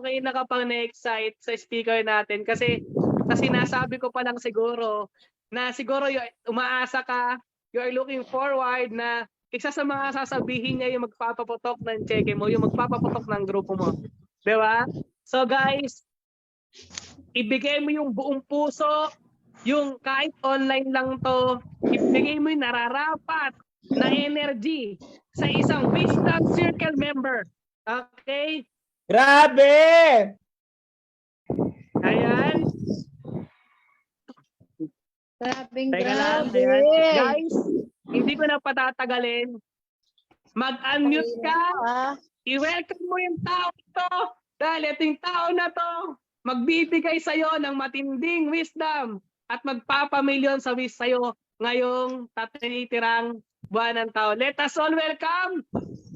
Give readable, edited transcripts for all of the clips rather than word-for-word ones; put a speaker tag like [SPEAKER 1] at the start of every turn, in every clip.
[SPEAKER 1] kayo nakapang-excite sa speaker natin kasi sinasabi ko pa lang siguro na siguro umaasa ka, you're looking forward na isa sa mga sasabihin niya yung magpapaputok ng cheque mo, yung magpapaputok ng grupo mo. Di ba? So guys, ibigay mo yung buong puso, yung kahit online lang to, ibigay mo yung nararapat na energy sa isang Wisdom Circle member. Okay?
[SPEAKER 2] Grabe!
[SPEAKER 1] Ayan. Teka lang. Ayan. Guys, hindi ko na patatagalin. Mag-unmute ka. I-welcome mo yung tao ito. Dahil itong tao na to, magbibigay sa'yo ng matinding wisdom at magpapamilyon sa wish sa'yo ngayong tinitirang buwan ng tao. Let us all welcome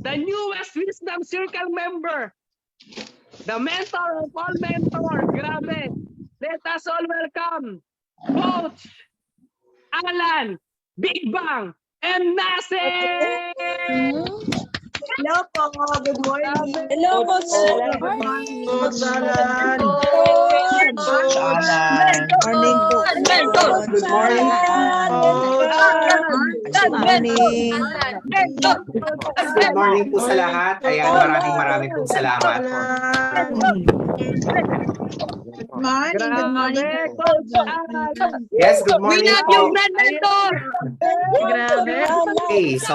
[SPEAKER 1] the newest Wisdom Circle member. The mentor of all mentors. Grabe. Let us all welcome Coach Alan Big Bang and Nasir!
[SPEAKER 3] Hello po. Good morning.
[SPEAKER 4] Hello po, sir.
[SPEAKER 3] Good morning.
[SPEAKER 2] Coach Alan.
[SPEAKER 3] Coach
[SPEAKER 2] Alan.
[SPEAKER 3] Morning po.
[SPEAKER 2] Good morning.
[SPEAKER 3] Good morning.
[SPEAKER 5] Good morning po sa lahat. Ayan, maraming po salamat.
[SPEAKER 3] Good morning. Good morning.
[SPEAKER 1] Grabe, Coach Alan!
[SPEAKER 5] Yes, good
[SPEAKER 1] We
[SPEAKER 5] morning
[SPEAKER 1] love you,
[SPEAKER 5] po.
[SPEAKER 1] grand mentor! Grabe.
[SPEAKER 5] Okay, so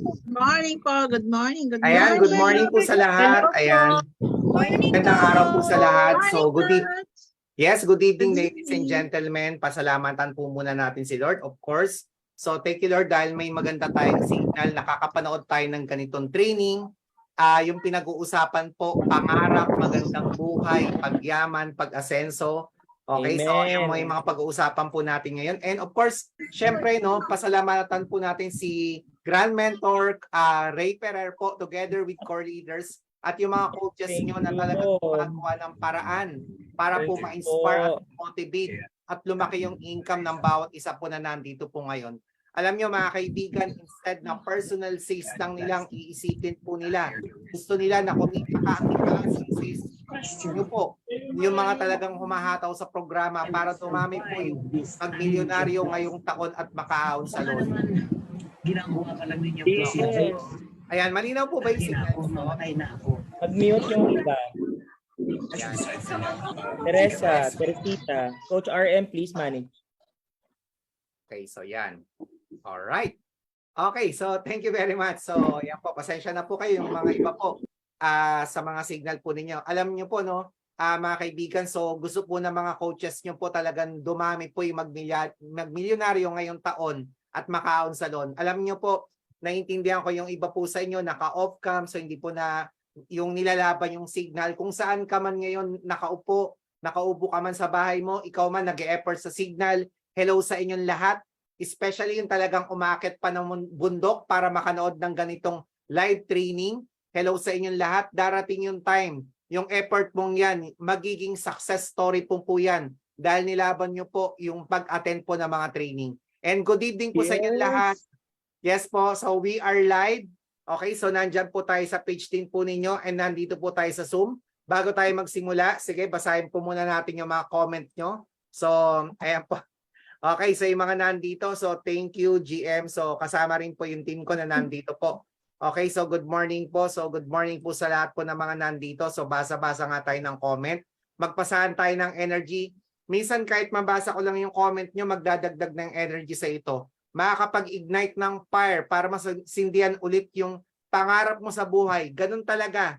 [SPEAKER 3] Good morning po. Good morning. Good morning.
[SPEAKER 5] ayan, good morning po sa lahat. Ayan, magandang araw po sa lahat. So good evening ladies and gentlemen. Pasalamatan po muna natin si Lord, of course. So thank you Lord dahil may maganda tayong signal, nakakapanood tayo ng ganitong training. Yung pinag-uusapan po, pangarap, magandang buhay, pagyaman, pag-asenso. Okay, so yung mga pag-uusapan po natin ngayon. And of course, syempre no, pasalamatan po natin si Grand Mentor Ray Ferrer po together with core leaders at yung mga coaches nyo na talagang gumagawa ng paraan para po ma-inspire at motivate at lumaki yung income ng bawat isa po na nandito po ngayon. Alam nyo mga kaibigan, instead na personal sales lang nilang iisipin po nila. Gusto nila na kumita ka ang sales nyo po. Yung mga talagang humahataw sa programa para tumami po yung mag-milyonaryo ngayong taon at makaahon sa loan.
[SPEAKER 6] Ginagawa ka lang ninyo.
[SPEAKER 5] Ayan, malinaw po ba yung signal?
[SPEAKER 2] Mag-mute yung iba.
[SPEAKER 5] Ayan.
[SPEAKER 2] Teresa, Teresita, Coach RM, please manage.
[SPEAKER 5] Okay, so yan. Alright. Okay, so thank you very much. So yan po, pasensya na po kayo yung mga iba po sa mga signal po ninyo. Alam niyo po no, mga kaibigan, so gusto po ng mga coaches niyo po talagang dumami po yung magmilyonaryo ngayong taon at makaahon sa loan. Alam niyo po, naiintindihan ko yung iba po sa inyo, naka-off cam, so hindi po na yung nilalaban yung signal. Kung saan ka man ngayon nakaupo ka man sa bahay mo, ikaw man nag-e-effort sa signal, hello sa inyong lahat. Especially yung talagang umakit pa ng bundok para makanood ng ganitong live training. Hello sa inyong lahat. Darating yung time, yung effort mong yan, magiging success story po yan. Dahil nilaban nyo po yung pag-attend po ng mga training. And good evening po sa inyong lahat. Yes po, so we are live. Okay, so nandyan po tayo sa page 10 po ninyo and nandito po tayo sa Zoom. Bago tayo magsimula, sige, basahin po muna natin yung mga comment nyo. So, ayan po. Okay, so yung mga nandito, so thank you GM. So kasama rin po yung team ko na nandito po. Okay, so good morning po. So good morning po sa lahat po ng mga nandito. So basa-basa nga tayo ng comment. Magpasahan tayo ng energy. Minsan kahit mabasa ko lang yung comment nyo, magdadagdag ng energy sa ito. Makakapag-ignite ng fire para masindihan ulit yung pangarap mo sa buhay. Ganun talaga.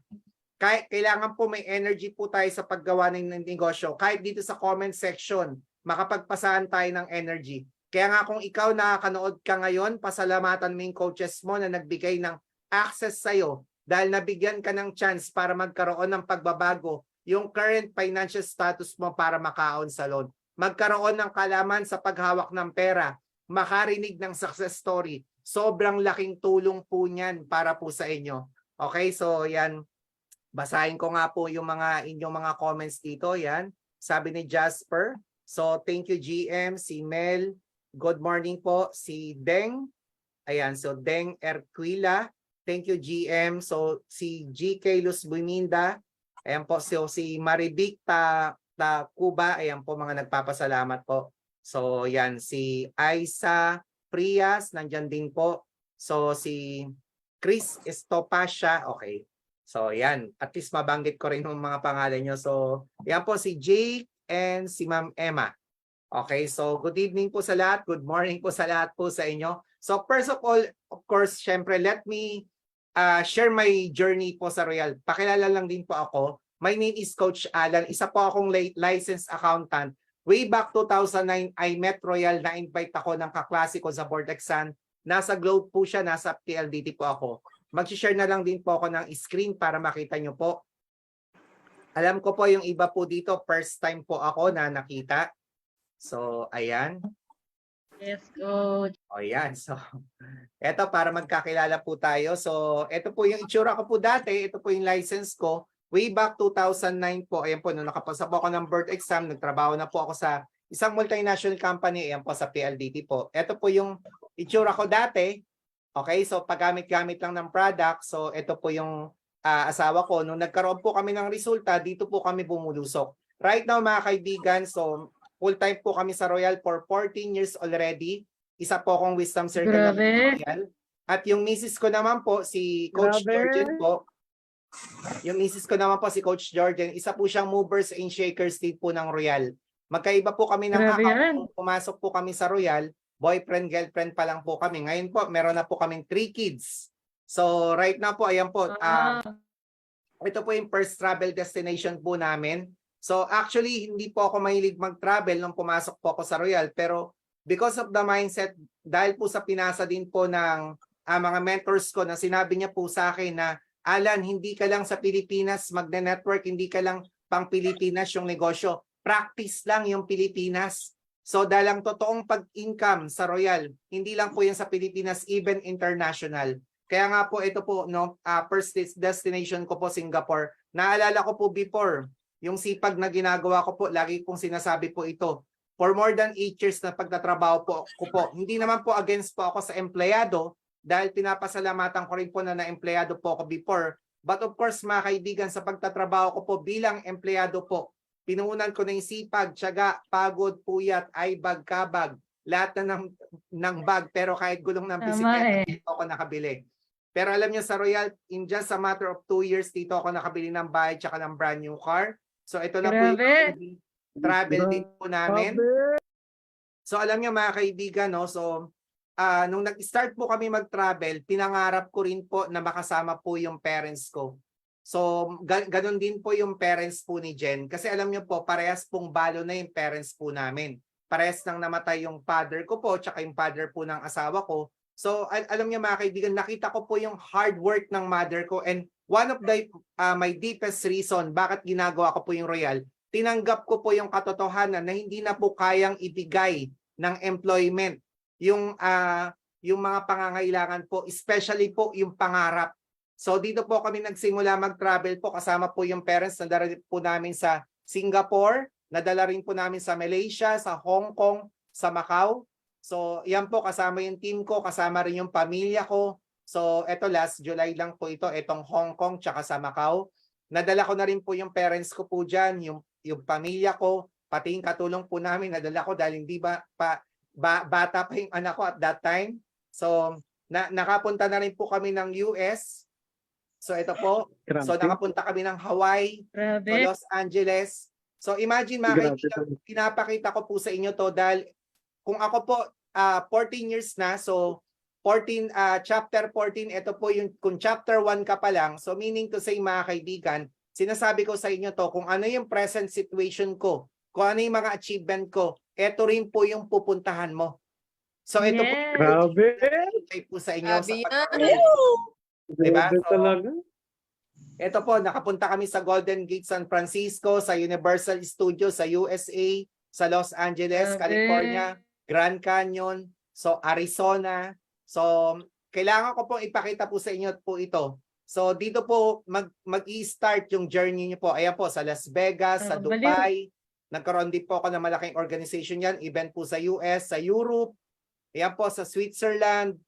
[SPEAKER 5] Kailangan po may energy po tayo sa paggawa ng negosyo. Kahit dito sa comment section, makapagpasahan tayo ng energy. Kaya nga kung ikaw nakakanood ka ngayon, pasalamatan mo yung coaches mo na nagbigay ng access sa'yo dahil nabigyan ka ng chance para magkaroon ng pagbabago yung current financial status mo para makaahon sa loan. Magkaroon ng kalaman sa paghawak ng pera, makarinig ng success story. Sobrang laking tulong po niyan para po sa inyo. Okay, so yan. Basahin ko nga po yung inyong mga comments dito. Yan. Sabi ni Jasper, so thank you GM, si Mel, good morning po, si Deng, ayan, so Deng Erquila, thank you GM, so si GK Luz Buminda, Ayan po si Marivic Cuba, ayan po mga nagpapasalamat po. So yan, si Aisa Prias, nandyan din po. So si Chris Estopasha, okay. So yan, at least mabanggit ko rin yung mga pangalan nyo. So yan po si Jake and si Ma'am Emma. Okay, so good evening po sa lahat. Good morning po sa lahat po sa inyo. So first of all, of course, syempre, let me share my journey po sa Royal. Pakilala lang din po ako. My name is Coach Alan. Isa po akong licensed accountant. Way back 2009, I met Royal. Na-invite ako ng kaklase ko sa board exam. Nasa Globe po siya, nasa PLDT po ako. Mag-share na lang din po ako ng screen para makita nyo po. Alam ko po yung iba po dito, first time po ako na nakita. So, ayan.
[SPEAKER 3] Yes, Coach.
[SPEAKER 5] O yan. So, eto para magkakilala po tayo. So, eto po yung itsura ko po dati. Ito po yung license ko. Way back 2009 po. Ayan po, nung nakapasa po ako ng board exam, nagtrabaho na po ako sa isang multinational company. Ayan po sa PLDT po. Ito po yung itsura ko dati. Okay, so paggamit-gamit lang ng product. So, ito po yung asawa ko. Nung nagkaroon po kami ng resulta, dito po kami bumulusok. Right now, mga kaibigan, so full-time po kami sa Royal for 14 years already. Isa po akong wisdom circle ng Royal. At yung misis ko naman po, si Coach Jordan po. Yung misis ko naman po, si Coach Jordan. Isa po siyang movers and shakers din po ng Royal. Magkaiba po kami ng account. Kung pumasok po kami sa Royal, boyfriend, girlfriend pa lang po kami. Ngayon po, meron na po kaming 3 kids. So right now po, ayan po. Ito po yung first travel destination po namin. So actually, hindi po ako mahilig mag-travel nung pumasok po ako sa Royal. Pero because of the mindset, dahil po sa pinasa din po ng mga mentors ko na sinabi niya po sa akin na, Alan, hindi ka lang sa Pilipinas magne-network, hindi ka lang pang Pilipinas yung negosyo. Practice lang yung Pilipinas. So dalang totoong pag-income sa Royal, hindi lang po yan sa Pilipinas, even international. Kaya nga po ito po, no, first destination ko po Singapore. Naalala ko po before, yung sipag na ginagawa ko po, lagi pong sinasabi po ito. For more than 8 years na pagtatrabaho po ko po, hindi naman po against po ako sa empleyado dahil pinapasalamatan ko rin po na na-empleyado po ako before. But of course, mga kaibigan, sa pagtatrabaho ko po bilang empleyado po, pinuunan ko na yung sipag, tiyaga, pagod, puyat, aibag, kabag, lahat na ng bag, pero kahit gulong ng bisikleta, dito ako nakabili. Pero alam niyo sa Royal, in just a matter of 2 years, dito ako nakabili ng bahay tsaka ng brand new car. So ito na po yung travel din po namin. So alam niyo mga kaibigan, no? So nung nag-start po kami mag-travel, pinangarap ko rin po na makasama po yung parents ko. So ganun din po yung parents po ni Jen. Kasi alam niyo po, parehas pong balo na yung parents po namin. Parehas nang namatay yung father ko po tsaka yung father po ng asawa ko. So alam niyo mga kaibigan, nakita ko po yung hard work ng mother ko, and one of the my deepest reason bakit ginagawa ko po yung Royal, tinanggap ko po yung katotohanan na hindi na po kayang ibigay ng employment yung mga pangangailangan po, especially po yung pangarap. So dito po kami nagsimula mag-travel po, kasama po yung parents, nadala po namin sa Singapore, nadala rin po namin sa Malaysia, sa Hong Kong, sa Macau. So yan po, kasama yung team ko, kasama rin yung pamilya ko. So eto last July lang po ito, etong Hong Kong tsaka sa Macau. Nadala ko na rin po yung parents ko po dyan, yung pamilya ko, pati yung katulong po namin, nadala ko dahil hindi bata pa yung anak ko at that time. So nakapunta na rin po kami ng US. So ito po, so nakapunta kami ng Hawaii, so Los Angeles. So imagine mga kaibigan, pinapakita ko po sa inyo to dahil kung ako po 14 years na, so 14 chapter 14, ito po yung kung chapter 1 ka pa lang, so meaning to say mga kaibigan, sinasabi ko sa inyo to kung ano yung present situation ko, kung ano yung mga achievement ko, ito rin po yung pupuntahan mo. So ito po sa inyo sa diba? So, ito po, nakapunta kami sa Golden Gate San Francisco, sa Universal Studios sa USA, sa Los Angeles, California, Grand Canyon, so Arizona. So kailangan ko pong ipakita po sa inyo po ito. So dito po mag-i-start yung journey niyo po. Ayan po, sa Las Vegas, sa Dubai. Nagkaroon din po ako ng malaking organization yan, event po sa US, sa Europe. Ayan po, sa Switzerland,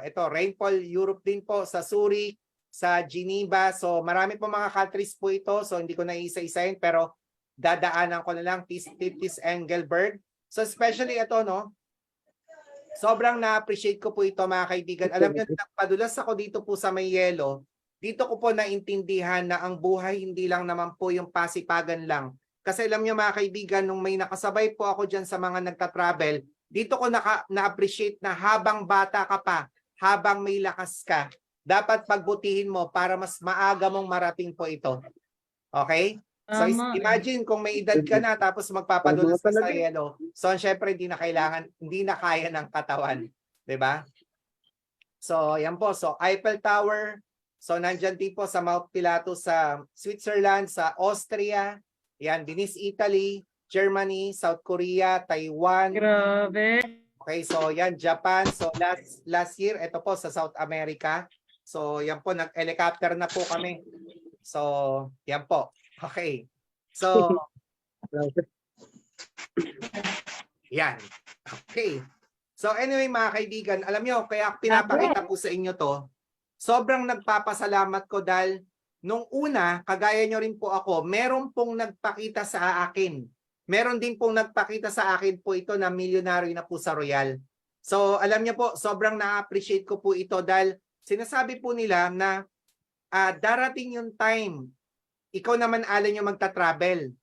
[SPEAKER 5] ito Rainfall Europe din po, sa Zurich, sa Geneva. So marami po mga countries po ito. So hindi ko na isa-isahin pero dadaanan ko na lang Tis Engelberg. So especially ito, no? Sobrang na-appreciate ko po ito mga kaibigan. Alam niyo, nagpadulas ako dito po sa may yelo. Dito ko po naintindihan na ang buhay hindi lang naman po yung pasipagan lang. Kasi alam niyo mga kaibigan, nung may nakasabay po ako dyan sa mga nagta-travel, dito ko na-appreciate na habang bata ka pa, habang may lakas ka, dapat pagbutihin mo para mas maaga mong marating po ito. Okay? So imagine kung may edad ka na tapos magpapadulas ka sa yelo. So syempre hindi na kaya ng katawan, 'di ba? So yan po. So Eiffel Tower. So nandiyan din po sa Mount Pilatus sa Switzerland, sa Austria, yan Venice, Italy, Germany, South Korea, Taiwan.
[SPEAKER 2] Grabe.
[SPEAKER 5] Okay, so yan Japan. So last year ito po sa South America. So yan po nag-helicopter na po kami. So yan po. Okay. So yan. Okay. So anyway mga kaibigan, alam nyo, kaya pinapakita po sa inyo to. Sobrang nagpapasalamat ko dahil nung una, kagaya nyo rin po ako, meron pong nagpakita sa akin. Meron din pong nagpakita sa akin po ito na milyonaryo na po sa Royal. So alam nyo po, sobrang na-appreciate ko po ito dahil sinasabi po nila na darating yung time, ikaw naman Alan yung magta-travel.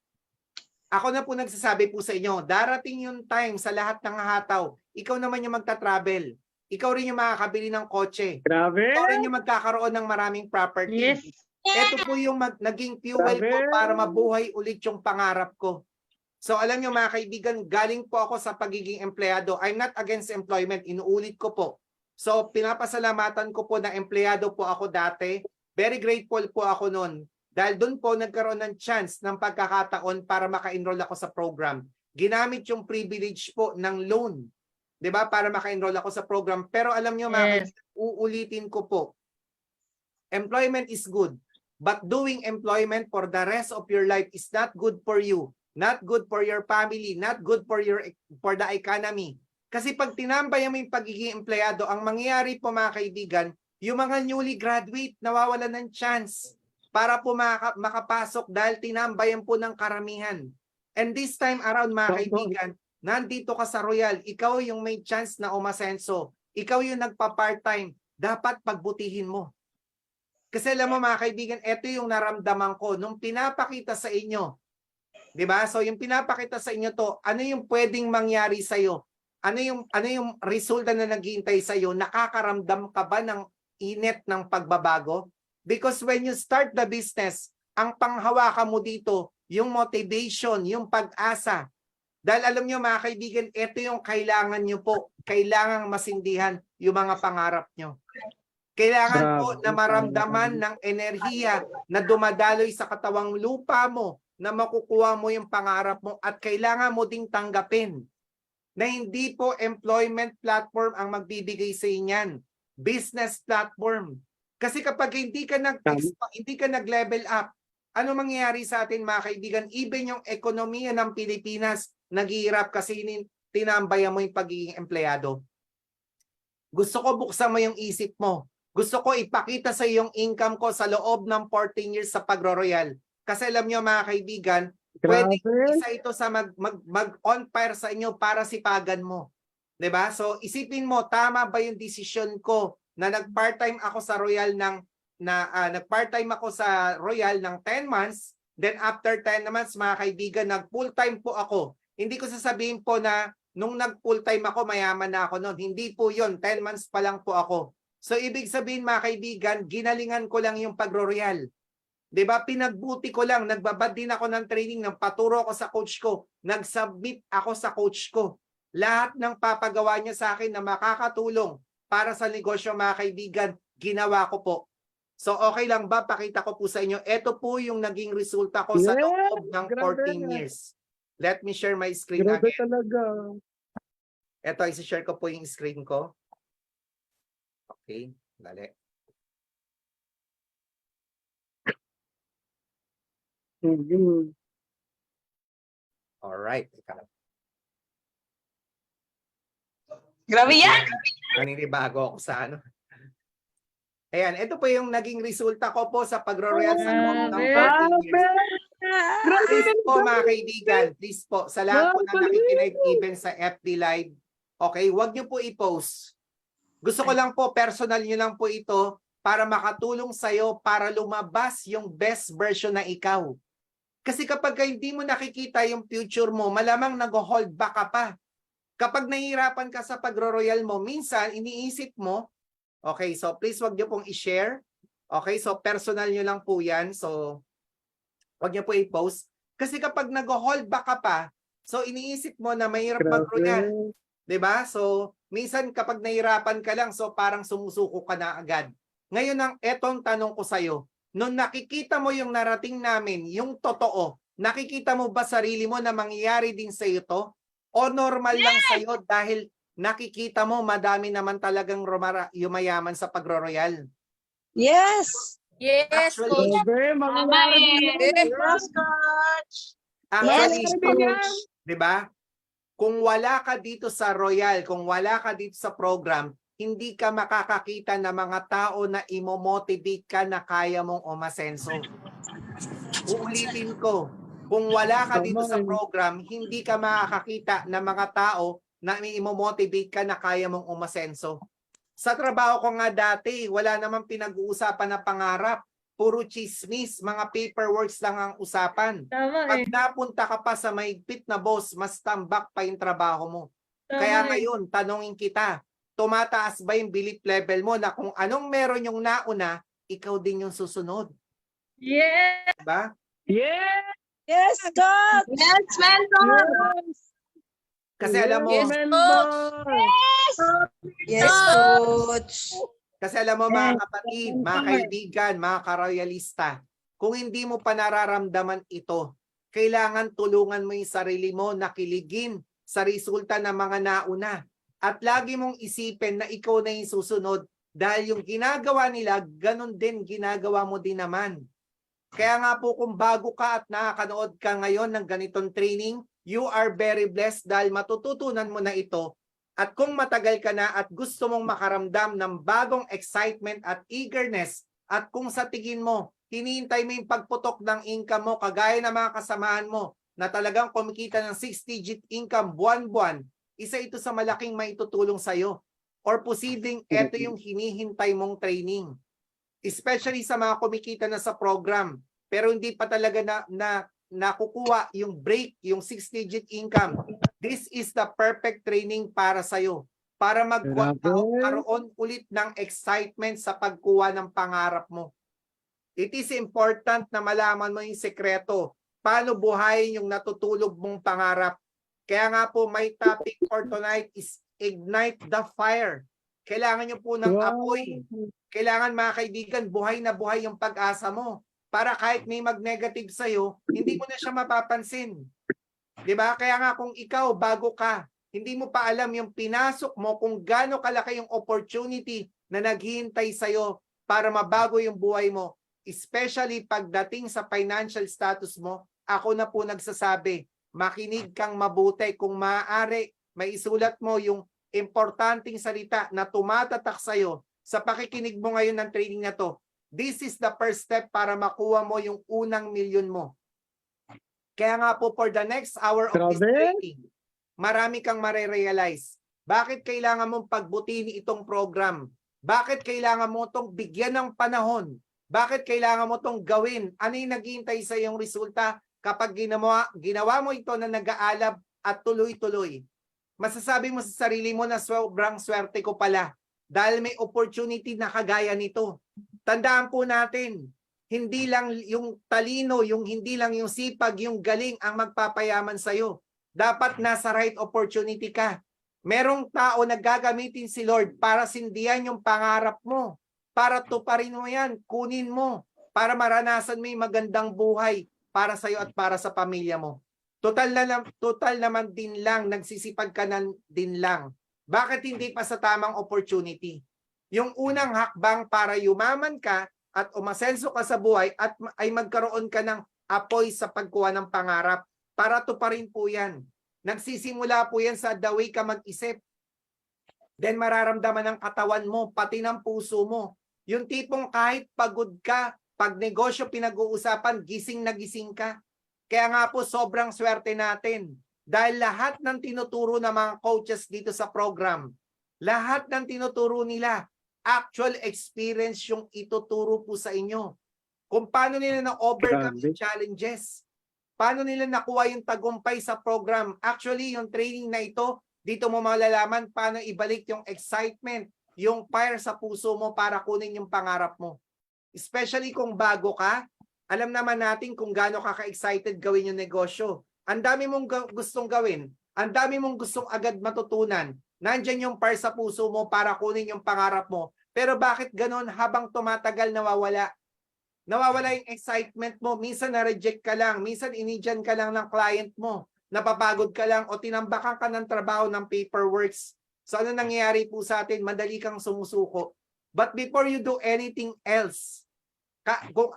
[SPEAKER 5] Ako na po nagsasabi po sa inyo, darating yung time sa lahat ng hataw, ikaw naman yung magta-travel. Ikaw rin yung makakabili ng kotse.
[SPEAKER 1] Grabe.
[SPEAKER 5] Ikaw rin yung magkakaroon ng maraming property.
[SPEAKER 2] Yes.
[SPEAKER 5] Ito po yung naging fuel ko para mabuhay ulit yung pangarap ko. So alam nyo mga kaibigan, galing po ako sa pagiging empleyado. I'm not against employment, inuulit ko po. So pinapasalamatan ko po na empleyado po ako dati. Very grateful po ako noon. Dahil doon po nagkaroon ng chance ng pagkakataon para maka-enroll ako sa program. Ginamit yung privilege po ng loan. 'Di ba? Para maka-enroll ako sa program. Pero alam nyo mga kaibigan, uulitin ko po. Employment is good. But doing employment for the rest of your life is not good for you. Not good for your family. Not good for the economy. Kasi pag tinambayan mo yung pagiging empleyado, ang mangyayari po mga kaibigan, yung mga newly graduate nawawalan ng chance para po makapasok dahil tinambayan po ng karamihan. And this time around mga kaibigan, nandito ka sa Royal, ikaw yung may chance na umasenso. Ikaw yung nagpa-part-time, dapat pagbutihin mo. Kasi alam mo mga kaibigan, ito yung naramdaman ko nung pinapakita sa inyo. 'Di ba? So yung pinapakita sa inyo to, ano yung pwedeng mangyari sa iyo? Ano yung resulta na naghihintay sa iyo? Nakakaramdam ka ba ng init ng pagbabago? Because when you start the business, ang panghawakan mo dito, yung motivation, yung pag-asa. Dahil alam nyo mga kaibigan, ito yung kailangan nyo po. Kailangang masindihan yung mga pangarap nyo. Kailangan po na maramdaman ng enerhiya na dumadaloy sa katawang lupa mo na makukuha mo yung pangarap mo at kailangan mo ding tanggapin na hindi po employment platform ang magbibigay sa inyan. Business platform. Kasi kapag hindi ka nag-level up, ano mangyayari sa atin mga kaibigan? Even yung ekonomiya ng Pilipinas naghihirap kasi tinambayan mo yung pagiging empleyado. Gusto ko buksan mo yung isip mo. Gusto ko ipakita sa yung income ko sa loob ng 14 years sa Pagro-Royal. Kasi alam nyo mga kaibigan, pwede isa ito sa mag-on fire sa inyo para sipagan mo. 'Di ba? So isipin mo, tama ba yung decision ko na nag-part-time ako sa Royal nag-part-time ako sa Royal ng 10 months, then after 10 months mga kaibigan, nag-full-time po ako. Hindi ko sasabihin po na nung nag-full-time ako, mayaman na ako noon. Hindi po yon, 10 months pa lang po ako. So ibig sabihin mga kaibigan, ginalingan ko lang yung Pagro-Royal. 'Di ba? Pinagbuti ko lang, nagbabad din ako ng training, nagpaturo ako sa coach ko, nag-submit ako sa coach ko. Lahat ng papagawa niya sa akin na makakatulong para sa negosyo mga kaibigan, ginawa ko po. So okay lang ba? Pakita ko po sa inyo. Ito po yung naging resulta ko sa loob ng 14 years. Let me share my screen again.
[SPEAKER 1] Talaga.
[SPEAKER 5] Ito, isi-share ko po yung screen ko. Okay, dali. Alright.
[SPEAKER 3] Grabe yan!
[SPEAKER 5] Naninibago ako sa ano. Ayan, ito po yung naging resulta ko po sa pagro-royal sa loob ng
[SPEAKER 1] Grabe!
[SPEAKER 5] 14 years.
[SPEAKER 1] Grabe!
[SPEAKER 5] Please po mga kaibigan, please po, sa lahat po na nakikinig even sa FB Live, okay, wag niyo po i-post. Gusto ko lang po, personal niyo lang po ito para makatulong sa'yo para lumabas yung best version na ikaw. Kasi kapag hindi mo nakikita yung future mo, malamang nag-hold back ka pa. Kapag nahihirapan ka sa pagro-royal mo, minsan iniisip mo, okay, so please wag niyo pong i-share. Okay, so personal niyo lang po yan. So, wag niyo po i-post. Kasi kapag nag-hold back ka pa, so iniisip mo na mahirap mag-royal. 'Di ba? So, minsan kapag nahirapan ka lang, so parang sumusuko ka na agad. Ngayon etong tanong ko sa'yo, nung nakikita mo yung narating namin, yung totoo, nakikita mo ba sarili mo na mangyayari din sa to? O normal lang sa'yo dahil nakikita mo madami naman talagang yumayaman sa pagro-royal?
[SPEAKER 3] Yes.
[SPEAKER 4] Yes,
[SPEAKER 5] Actually,
[SPEAKER 4] Coach.
[SPEAKER 1] Grabe! Mangyayari din yan.
[SPEAKER 3] Yes, Coach.
[SPEAKER 5] actually,
[SPEAKER 3] Yes,
[SPEAKER 1] Coach.
[SPEAKER 3] Coach.
[SPEAKER 5] 'di ba? Kung wala ka dito sa Royal, kung wala ka dito sa program, hindi ka makakakita ng mga tao na imo-motivate ka na kaya mong umasenso. Uulitin ko, kung wala ka dito sa program, hindi ka makakakita ng mga tao na imo-motivate ka na kaya mong umasenso. Sa trabaho ko nga dati, wala namang pinag-uusapan na pangarap. Puro chismis, mga paperworks lang ang usapan.
[SPEAKER 4] Tama
[SPEAKER 5] Pag napunta ka pa sa mahigpit na boss, mas tambak pa yung trabaho mo. Kaya ngayon, tanongin kita, tumataas ba yung belief level mo na kung anong meron yung nauna, ikaw din yung susunod?
[SPEAKER 4] Yes.
[SPEAKER 5] Diba?
[SPEAKER 1] Yes!
[SPEAKER 3] Yes, Coach.
[SPEAKER 4] Yes, mentor.
[SPEAKER 5] Kasi alam mo,
[SPEAKER 4] Yes, Coach.
[SPEAKER 3] Yes, Coach.
[SPEAKER 5] kasi alam mo mga kapatid, mga kaibigan, mga karoyalista, kung hindi mo pa nararamdaman ito, kailangan tulungan mo yung sarili mo na kiligin sa resulta ng mga nauna. At lagi mong isipin na ikaw na yung susunod dahil yung ginagawa nila, ganun din ginagawa mo din naman. Kaya nga po kung bago ka at nakakanood ka ngayon ng ganitong training, you are very blessed dahil matututunan mo na ito. At kung matagal ka na at gusto mong makaramdam ng bagong excitement at eagerness, at kung sa tingin mo, hinihintay mo yung pagputok ng income mo kagaya ng mga kasamaan mo na talagang kumikita ng 6-digit income buwan-buwan, isa ito sa malaking maitutulong sa'yo. Or posibleng ito yung hinihintay mong training. Especially sa mga kumikita na sa program, pero hindi pa talaga nakukuha yung break, yung 6-digit income. This is the perfect training para sa'yo. Para magkaroon ulit ng excitement sa pagkuha ng pangarap mo. It is important na malaman mo yung sekreto. Paano buhayin yung natutulog mong pangarap. Kaya nga po may topic for tonight is Ignite the Fire. Kailangan nyo po ng apoy. Kailangan mga kaibigan, buhay na buhay yung pag-asa mo. Para kahit may mag-negative sa'yo, hindi mo na siya mapapansin. Diba? Kaya nga kung ikaw, bago ka, hindi mo pa alam yung pinasok mo kung gaano kalaki yung opportunity na naghihintay sa'yo para mabago yung buhay mo. Especially pagdating sa financial status mo, ako na po nagsasabi, makinig kang mabuti. Kung maaari, may isulat mo yung importanteng salita na tumatatak sa'yo sa pakikinig mo ngayon ng training na to. This is the first step para makuha mo yung unang milyon mo. Kaya nga po for the next hour of this training, marami kang marirealize. Bakit kailangan mong pagbutiin itong program? Bakit kailangan mo itong bigyan ng panahon? Bakit kailangan mo itong gawin? Ano yung naghihintay sa iyong resulta kapag ginawa mo ito na nag-aalab at tuloy-tuloy? Masasabi mo sa sarili mo na sobrang swerte ko pala dahil may opportunity na kagaya nito. Tandaan po natin, hindi lang yung talino, hindi lang yung sipag, yung galing ang magpapayaman sa'yo. Dapat nasa right opportunity ka. Merong tao na gagamitin si Lord para sindihan yung pangarap mo. Para tuparin mo yan, kunin mo. Para maranasan mo yung magandang buhay para sa'yo at para sa pamilya mo. Total naman din lang, nagsisipag ka din lang. Bakit hindi pa sa tamang opportunity? Yung unang hakbang para yumaman ka at umasenso ka sa buhay at ay magkaroon ka ng apoy sa pagkuha ng pangarap. Para tuparin po yan. Nagsisimula po yan sa the way ka mag-isip. Then mararamdaman ng katawan mo, pati ng puso mo, Yung tipong kahit pagod ka, pag negosyo pinag-uusapan, gising na gising ka. Kaya nga po sobrang swerte natin. Dahil lahat ng tinuturo ng mga coaches dito sa program, lahat ng tinuturo nila, actual experience yung ituturo po sa inyo. Kung paano nila na-overcome yung challenges. Paano nila nakuha yung tagumpay sa program. Actually, yung training na ito, dito mo malalaman paano ibalik yung excitement, yung fire sa puso mo para kunin yung pangarap mo. Especially kung bago ka, alam naman natin kung gaano ka ka-excited gawin yung negosyo. Ang dami mong gustong gawin. Ang dami mong gustong agad matutunan. Nandyan yung fire sa puso mo para kunin yung pangarap mo. Pero bakit ganon habang tumatagal nawawala? Nawawala yung excitement mo. Minsan na-reject ka lang. Minsan inidyan ka lang ng client mo. Napapagod ka lang o tinambakan ka ng trabaho ng paperworks. So ano nangyayari po sa atin? Madali kang sumusuko. But before you do anything else,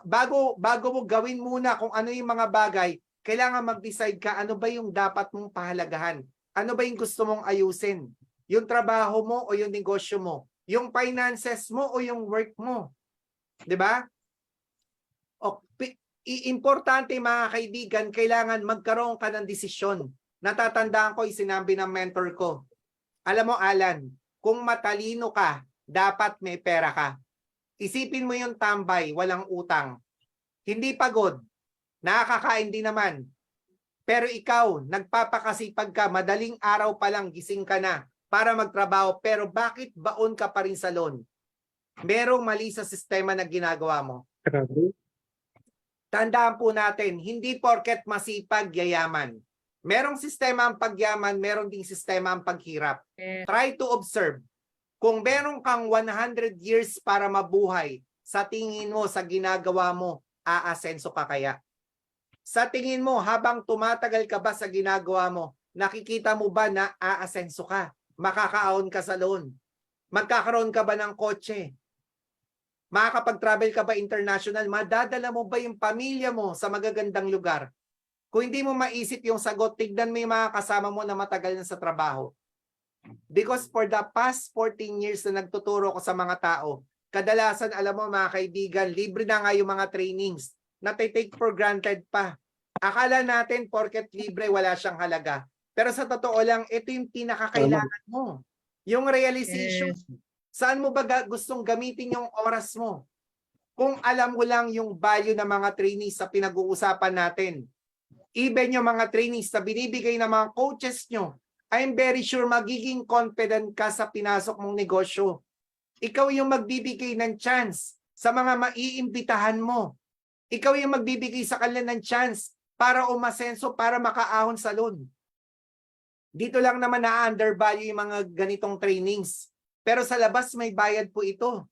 [SPEAKER 5] bago mo gawin muna kung ano yung mga bagay, kailangan mag-decide ka ano ba yung dapat mong pahalagahan. Ano ba yung gusto mong ayusin? Yung trabaho mo o yung negosyo mo? Yung finances mo o yung work mo? 'Di ba? Importante mga kaibigan, kailangan magkaroon ka ng desisyon. Natatandaan ko, sinabi ng mentor ko. Alam mo, Alan, kung matalino ka, dapat may pera ka. Isipin mo yung tambay, walang utang. Hindi pagod, nakakain din naman. Pero ikaw, nagpapakasipag ka, madaling araw pa lang gising ka na para magtrabaho, pero bakit baon ka pa rin sa loan? Merong mali sa sistema na ginagawa mo. Tandaan po natin, hindi porket masipag, yayaman. Merong sistema ang pagyaman, meron ding sistema ang paghirap. Try to observe. Kung meron kang 100 years para mabuhay, sa tingin mo, sa ginagawa mo, aasenso ka kaya? Sa tingin mo, habang tumatagal ka ba sa ginagawa mo, nakikita mo ba na aasenso ka? Makakaahon ka sa loan? Magkakaroon ka ba ng kotse? Makakapag-travel ka ba international? Madadala mo ba yung pamilya mo sa magagandang lugar? Kung hindi mo maisip yung sagot, tignan mo yung mga kasama mo na matagal na sa trabaho. Because for the past 14 years na nagtuturo ko sa mga tao, kadalasan, alam mo mga kaibigan, libre na nga yung mga trainings na take for granted pa. Akala natin porket libre, wala siyang halaga. Pero sa totoo lang, ito yung pinakakailangan mo. Yung realization. Saan mo ba gustong gamitin yung oras mo? Kung alam mo lang yung value ng mga trainees sa pinag-uusapan natin, even yung mga trainees na binibigay ng mga coaches nyo, I'm very sure magiging confident ka sa pinasok mong negosyo. Ikaw yung magbibigay ng chance sa mga maiimbitahan mo. Ikaw yung magbibigay sa kanila ng chance para umasenso, para makaahon sa loan. Dito lang naman na-undervalue yung mga ganitong trainings. Pero sa labas may bayad po ito.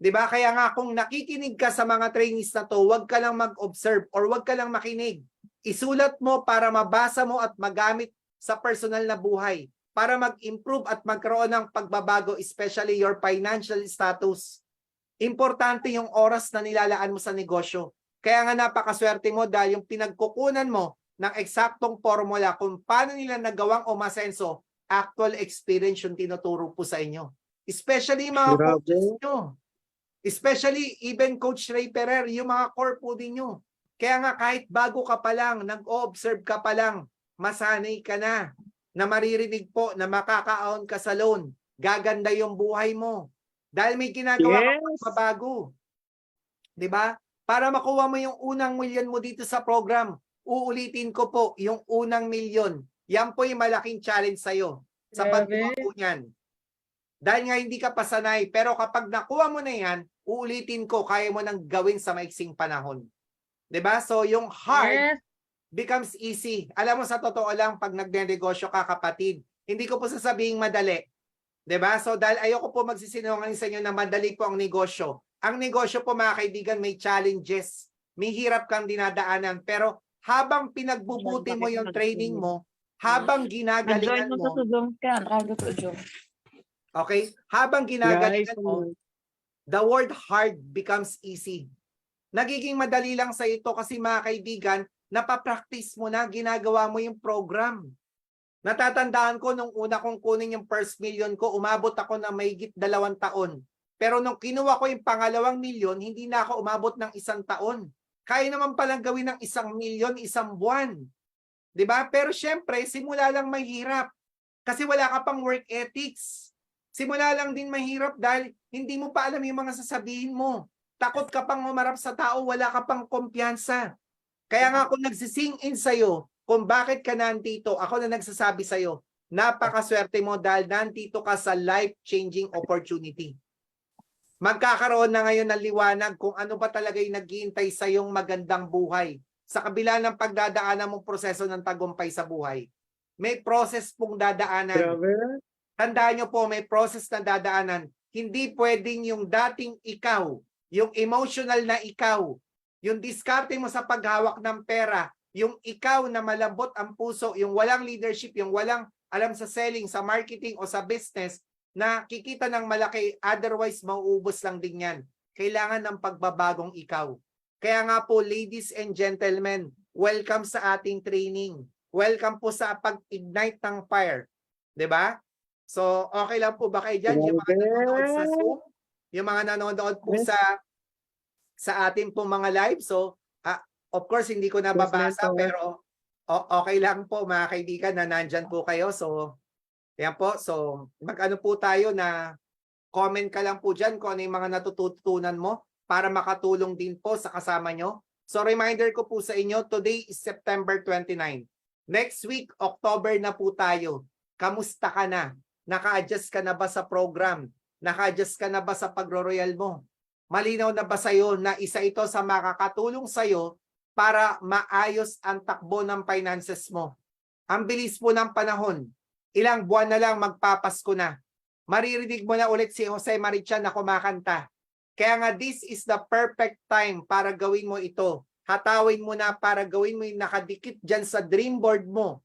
[SPEAKER 5] 'Di ba? Kaya nga kung nakikinig ka sa mga trainees na to, huwag ka lang mag-observe or huwag ka lang makinig. Isulat mo para mabasa mo at magamit sa personal na buhay para mag-improve at magkaroon ng pagbabago, especially your financial status. Importante yung oras na nilalaan mo sa negosyo. Kaya nga napakaswerte mo dahil yung pinagkukunan mo ng eksaktong formula kung paano nila nagawang umasenso, actual experience yung tinuturo po sa inyo. Especially mga coaches nyo. Especially even Coach Ray Ferrer, yung mga core po din nyo. Kaya nga kahit bago ka pa lang, nag-observe ka pa lang, masanay ka na maririnig po na makakaahon ka sa loan. Gaganda yung buhay mo. Dahil may ginagawa kang pagbabago. Diba? Para makuha mo yung unang milyon mo dito sa program, uulitin ko po, yung unang milyon. Yan po yung malaking challenge sa'yo sa pagkuha po niyan. Dahil nga hindi ka pasanay, pero kapag nakuha mo na yan, uulitin ko, kaya mo nang gawin sa maiksing panahon. 'Di ba? So yung hard becomes easy. Alam mo, sa totoo lang, pag nagnenegosyo ka, kapatid, hindi ko po sasabihing madali. 'Di ba? So dahil ayoko po magsisinungaling sa inyo na madali po ang negosyo. Ang negosyo po mga kaibigan, may challenges. May hirap kang dinadaanan. Pero habang pinagbubuti mo yung training mo, habang ginagalingan mo, okay? Habang ginagalingan mo, the word hard becomes easy. Nagiging madali lang sa ito kasi mga kaibigan, napapractice mo na, ginagawa mo yung program. Natatandaan ko nung una kong kunin yung first million ko, umabot ako na mahigit 2 taon Pero nung kinuha ko yung pangalawang milyon, hindi na ako umabot ng 1 taon. Kaya naman palang gawin ng 1 milyon, 1 buwan. 'Di ba? Pero syempre, simula lang mahirap. Kasi wala ka pang work ethics. Simula lang din mahirap dahil hindi mo pa alam yung mga sasabihin mo. Takot ka pang humarap sa tao, wala ka pang kumpiyansa. Kaya nga kung nagsising in sa'yo, kung bakit ka nandito, ako na nagsasabi sa'yo, napakaswerte mo dahil nandito ka sa life-changing opportunity. Magkakaroon na ngayon ng liwanag kung ano ba talaga yung naghihintay sa iyong magandang buhay. Sa kabila ng pagdadaanan mong proseso ng tagumpay sa buhay, may process pong dadaanan.
[SPEAKER 1] Grabe.
[SPEAKER 5] Tandaan nyo po, may process na dadaanan. Hindi pwedeng yung dating ikaw, yung emotional na ikaw, yung diskarte mo sa paghawak ng pera, yung ikaw na malambot ang puso, yung walang leadership, yung walang alam sa selling, sa marketing o sa business, na kikita ng malaki, otherwise mauubos lang din yan. Kailangan ng pagbabagong ikaw. Kaya nga po, ladies and gentlemen, welcome sa ating training. Welcome po sa pag-ignite ng fire. 'Di ba? So, okay lang po ba kayo dyan? Yung mga nanonood sa Zoom, yung mga nanonood po sa ating pong mga live. So, of course, hindi ko nababasa, pero okay lang po mga kaibigan na nandyan po kayo. So, yan po. So, mag-ano po tayo na comment ka lang po dyan kung ano yung mga natututunan mo para makatulong din po sa kasama nyo. So, reminder ko po sa inyo, today is September 29. Next week, October na po tayo. Kamusta ka na? Naka-adjust ka na ba sa program? Naka-adjust ka na ba sa pagro-royal mo? Malinaw na ba sa'yo na isa ito sa makakatulong sa'yo para maayos ang takbo ng finances mo? Ang bilis po ng panahon. Ilang buwan na lang magpapasko na. Maririnig mo na ulit si Jose Marichan na kumakanta. Kaya nga this is the perfect time para gawin mo ito. Hatawin mo na para gawin mo yung nakadikit dyan sa dream board mo.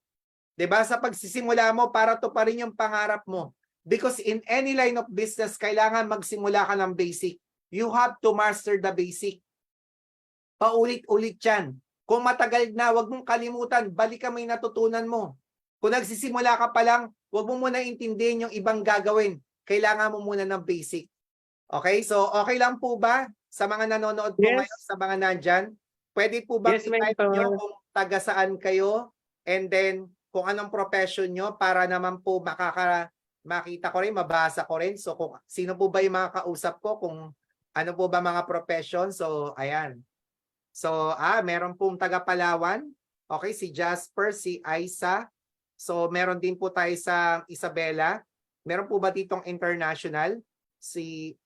[SPEAKER 5] 'Di ba? Sa pagsisimula mo para to pa rin yung pangarap mo. Because in any line of business, kailangan magsimula ka ng basic. You have to master the basic. Paulit-ulit yan. Kung matagal na, wag mong kalimutan, balikan mo yung natutunan mo. Kung nagsisimula ka pa lang, wag mo muna intindihin yung ibang gagawin. Kailangan mo muna ng basic. Okay? So, okay lang po ba sa mga nanonood po ngayon, sa mga nandyan? Pwede po ba i-type nyo kung taga saan kayo? And then, kung anong profession nyo para naman po makita ko rin, mabasa ko rin. So, kung sino po ba yung mga kausap ko, kung ano po ba mga profession. So, ayan. So, meron pong taga Palawan. Okay, si Jasper, si Aisa. So, meron din po tayo sa Isabela. Meron po ba ditong international? Si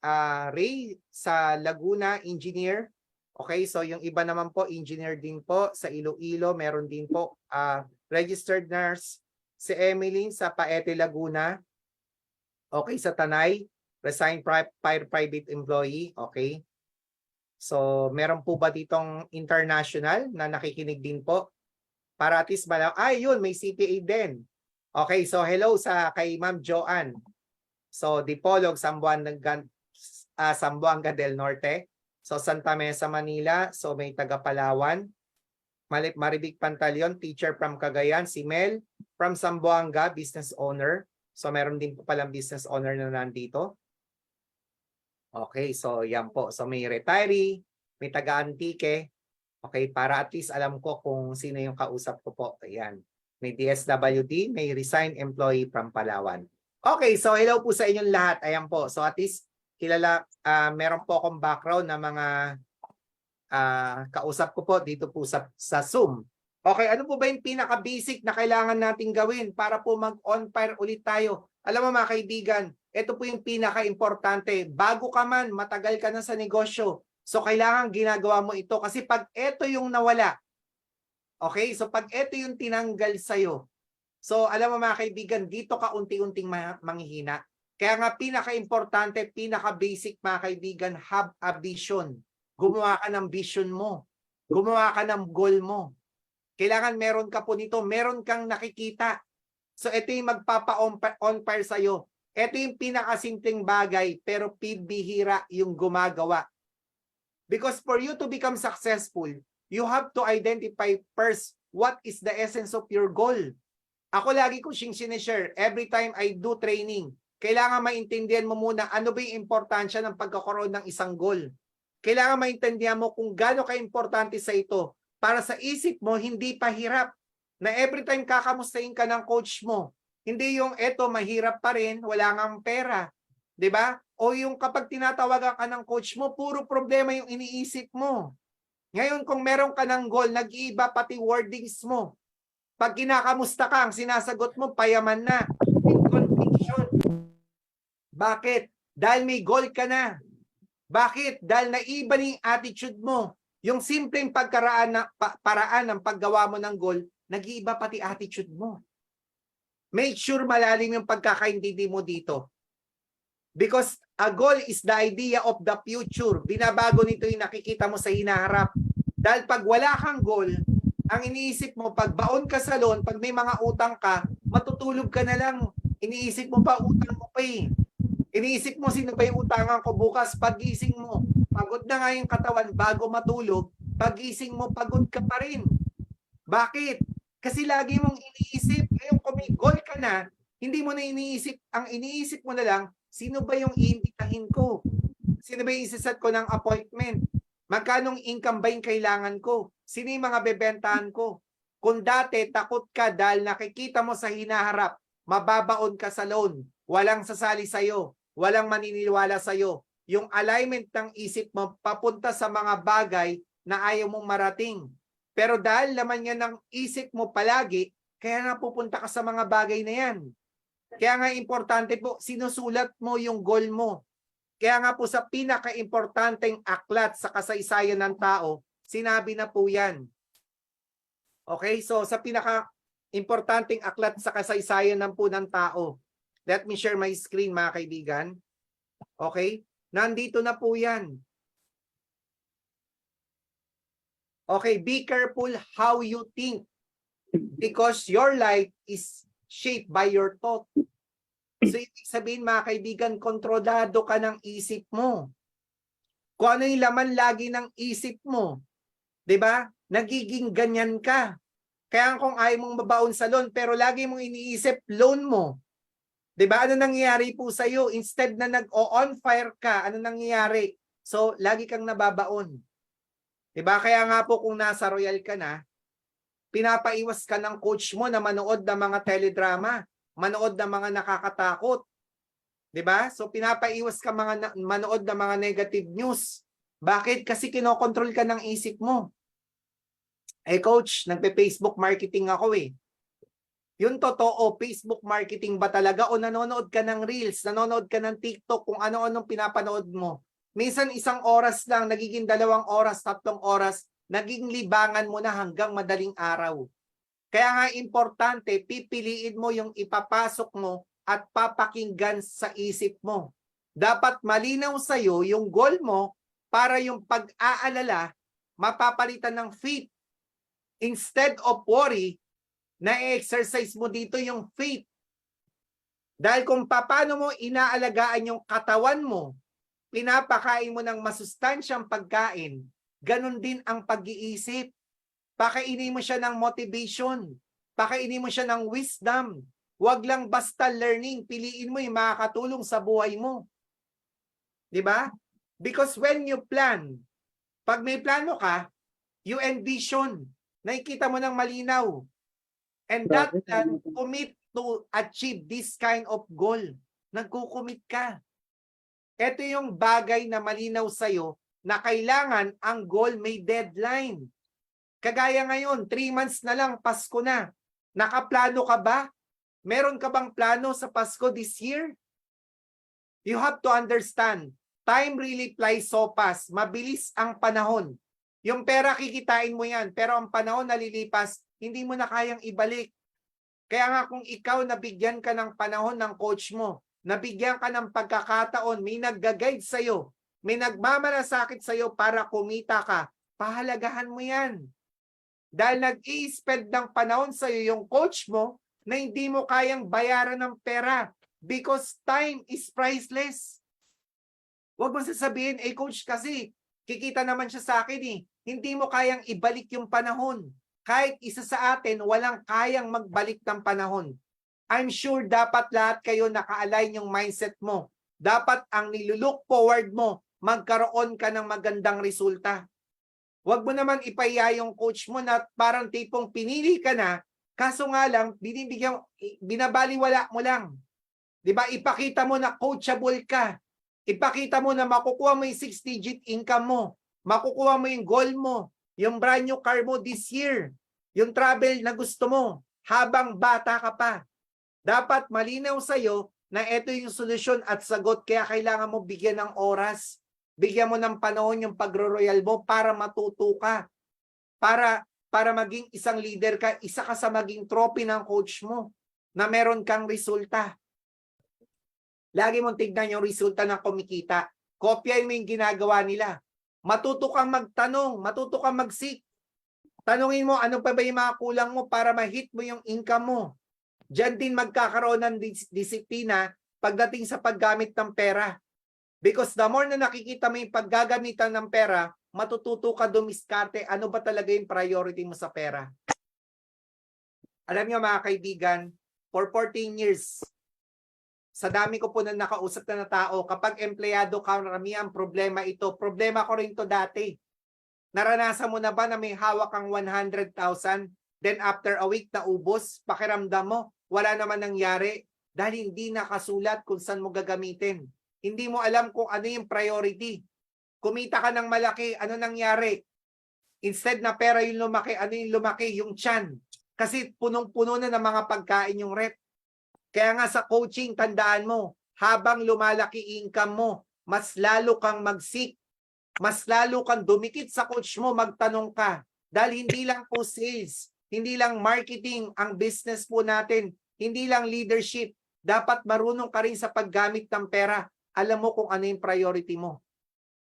[SPEAKER 5] Ray sa Laguna, engineer. Okay, so yung iba naman po, engineer din po. Sa Iloilo, meron din po registered nurse. Si Emily sa Paete, Laguna. Okay, sa Tanay, resigned private employee. Okay. So, meron po ba ditong international na nakikinig din po? Para at least yun, may CPA din. Okay, so hello kay Ma'am Joanne. So, Dipolog, Zamboanga del Norte. So, Santa Mesa, Manila. So, may taga Palawan. Maribig Pantaleon, teacher from Cagayan. Si Mel from Zamboanga, business owner. So, meron din po palang business owner na nandito. Okay, so yan po. So, may retiree, may taga Antique. Okay, para at least alam ko kung sino yung kausap ko po. Ayan. May DSWD, may resigned employee from Palawan. Okay, so hello po sa inyong lahat. Ayan po. So, at least kilala, meron po akong background na mga kausap ko po dito po sa Zoom. Okay, ano po ba yung pinaka-basic na kailangan nating gawin para po mag-on fire ulit tayo? Alam mo mga kaibigan, ito po yung pinaka-importante. Bago ka man, matagal ka na sa negosyo. So, kailangan ginagawa mo ito kasi pag ito yung nawala, okay, so pag ito yung tinanggal sa'yo, so alam mo mga kaibigan, dito ka unti-unting manghihina. Kaya nga pinaka-importante, pinaka-basic mga kaibigan, have a vision. Gumawa ka ng vision mo. Gumawa ka ng goal mo. Kailangan meron ka po nito, meron kang nakikita. So ito yung magpapa-on fire sa'yo. Ito yung pinakasimpleng bagay, pero pibihira yung gumagawa. Because for you to become successful, you have to identify first what is the essence of your goal. Ako lagi ko sinishare every time I do training. kailangan maintindihan mo muna ano ba yung importansya ng pagkakaroon ng isang goal. Kailangan maintindihan mo kung gaano ka-importante sa ito para sa isip mo hindi pa hirap na every time kakamustahin ka ng coach mo. Hindi yung eto mahirap pa rin, wala ngang pera. 'Di ba? O yung kapag tinatawagan ka ng coach mo, puro problema yung iniisip mo. Ngayon kung meron ka ng goal, nag-iiba pati wordings mo. Pag kinakamusta ka, ang sinasagot mo, payaman na. With conviction. Bakit? Dahil may goal ka na. Bakit? Dahil naiba na yung attitude mo. Yung simpleng paraan ng paggawa mo ng goal, nag-iiba pati attitude mo. Make sure malalim yung pagkakaintindi mo dito. Because a goal is the idea of the future. Binabago nito yung nakikita mo sa hinaharap. Dahil pag wala kang goal, ang iniisip mo, pag baon ka sa loan, pag may mga utang ka, matutulog ka na lang. Iniisip mo pa, utang mo pa eh. Iniisip mo, sino ba yung utangan ko bukas? Pagising mo, pagod na nga yung katawan bago matulog, pagising mo, pagod ka pa rin. Bakit? Kasi lagi mong iniisip, ngayon kung may goal ka na, hindi mo na iniisip, ang iniisip mo na lang, sino ba yung iimbitahin ko? Sino ba yung isasat ko ng appointment? Magkanong income ba yung kailangan ko? Sino yung mga bebentahan ko? Kung dati takot ka dahil nakikita mo sa hinaharap, mababaon ka sa loan, walang sasali sa'yo, walang maniniwala sa'yo. Yung alignment ng isip mo papunta sa mga bagay na ayaw mong marating. Pero dahil laman yan ng isip mo palagi, kaya nga pupunta ka sa mga bagay na yan. Kaya nga importante po, sinusulat mo yung goal mo. Kaya nga po sa pinaka-importanteng aklat sa kasaysayan ng tao, sinabi na po yan. Okay, so sa pinaka-importanteng aklat sa kasaysayan ng po ng tao, let me share my screen mga kaibigan. Okay, nandito na po yan. Okay, be careful how you think because your life is shaped by your thought. So, ibig sabihin mga kaibigan, kontrolado ka ng isip mo. Kung ano yung laman lagi ng isip mo, 'di ba? Nagiging ganyan ka. Kaya kung ayaw mong mabaon sa loan, pero lagi mong iniisip loan mo. 'Di ba? Ano nangyayari po sa iyo? Instead na nag-on fire ka, ano nangyayari? So, lagi kang nababaon. 'Di ba? Kaya nga po kung nasa Royal ka na, pinapaiwas ka ng coach mo na manood ng mga teledrama, manood ng mga nakakatakot. 'Di ba? So pinapaiwas ka manood ng mga negative news. Bakit? Kasi kinokontrol ka ng isip mo. Eh coach, nagpe-Facebook marketing ako eh. Yung totoo, Facebook marketing ba talaga o nanonood ka ng Reels, nanonood ka ng TikTok, kung ano-anong pinapanood mo. Minsan 1 oras lang, nagiging 2 oras, 3 oras, naging libangan mo na hanggang madaling araw. Kaya nga importante, pipiliin mo yung ipapasok mo at papakinggan sa isip mo. Dapat malinaw sa iyo yung goal mo para yung pag-aalala mapapalitan ng faith. Instead of worry, na-exercise mo dito yung faith. Dahil kung paano mo inaalagaan yung katawan mo, pinapakain mo ng masustansyang pagkain, ganun din ang pag-iisip. Pakainin mo siya ng motivation. Pakainin mo siya ng wisdom. Huwag lang basta learning. Piliin mo yung makakatulong sa buhay mo. 'Di ba? Because when you plan, pag may plano ka, you envision. Nakikita mo ng malinaw. And that plan, commit to achieve this kind of goal. Nagkukumit ka. Ito yung bagay na malinaw sa'yo na kailangan ang goal may deadline. Kagaya ngayon, 3 months na lang, Pasko na. Nakaplano ka ba? Meron ka bang plano sa Pasko this year? You have to understand, time really flies so fast. Mabilis ang panahon. Yung pera kikitain mo yan, pero ang panahon nalilipas, hindi mo na kayang ibalik. Kaya nga kung ikaw nabigyan ka ng panahon ng coach mo, nabigyan ka ng pagkakataon, may nagga-guide sa'yo, may nagmamalasakit sa'yo para kumita ka, pahalagahan mo yan. Dahil nag-i-spend ng panahon sa'yo yung coach mo na hindi mo kayang bayaran ng pera because time is priceless. Huwag mo sasabihin, eh coach kasi, kikita naman siya sa akin eh. Hindi mo kayang ibalik yung panahon. Kahit isa sa atin, walang kayang magbalik ng panahon. I'm sure dapat lahat kayo naka-align yung mindset mo. Dapat ang nilulook forward mo, magkaroon ka ng magandang resulta. Huwag mo naman ipaya yung coach mo na parang tipong pinili ka na, kaso nga lang, binabaliwala mo lang. Diba? Ipakita mo na coachable ka. Ipakita mo na makukuha mo yung 6-digit income mo. Makukuha mo yung goal mo. Yung brand new car mo this year. Yung travel na gusto mo. Habang bata ka pa. Dapat malinaw sa'yo na ito yung solusyon at sagot. Kaya kailangan mo bigyan ng oras. Bigyan mo ng panahon yung pagro-royal mo para matuto ka. Para maging isang leader ka, isa ka sa maging trophy ng coach mo na meron kang resulta. Lagi mong tignan yung resulta ng kumikita. Kopyahin mo yung ginagawa nila. Matuto kang magtanong, matuto kang mag-seek. Tanungin mo ano pa ba yung mga kulang mo para ma-hit mo yung income mo. Diyan din magkakaroon ng disiplina pagdating sa paggamit ng pera. Because the more na nakikita mo yung paggagamitan ng pera, matututo ka dumiskarte ano ba talaga yung priority mo sa pera. Alam niyo mga kaibigan, for 14 years, sa dami ko po na nakausap na tao, kapag empleyado ka, karamihan problema ito. Problema ko rin to dati. Naranasan mo na ba na may hawak kang 100,000, then after a week na ubos, pakiramdam mo, wala naman nangyari dahil hindi nakasulat kung saan mo gagamitin. Hindi mo alam kung ano yung priority. Kumita ka ng malaki, ano nangyari? Instead na pera yung lumaki, ano yung lumaki? Yung tiyan. Kasi punong-puno na ng mga pagkain yung rep. Kaya nga sa coaching, tandaan mo, habang lumalaki income mo, mas lalo kang mag-seek, mas lalo kang dumikit sa coach mo, magtanong ka. Dahil hindi lang po sales, hindi lang marketing ang business po natin, hindi lang leadership. Dapat marunong ka rin sa paggamit ng pera. Alam mo kung ano yung priority mo.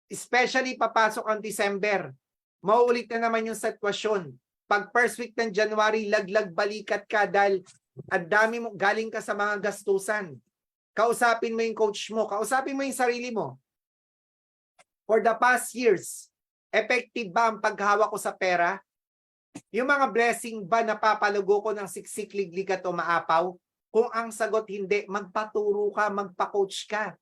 [SPEAKER 5] Especially papasok ang December. Mauulit na naman yung sitwasyon. Pag first week ng January, laglag balikat ka dahil at dami mo, galing ka sa mga gastusan. Kausapin mo yung coach mo. Kausapin mo yung sarili mo. For the past years, effective ba ang paghawak ko sa pera? Yung mga blessing ba napapalugo ko ng siksik, liglig at umaapaw? Kung ang sagot hindi, magpaturo ka, magpa-coach ka.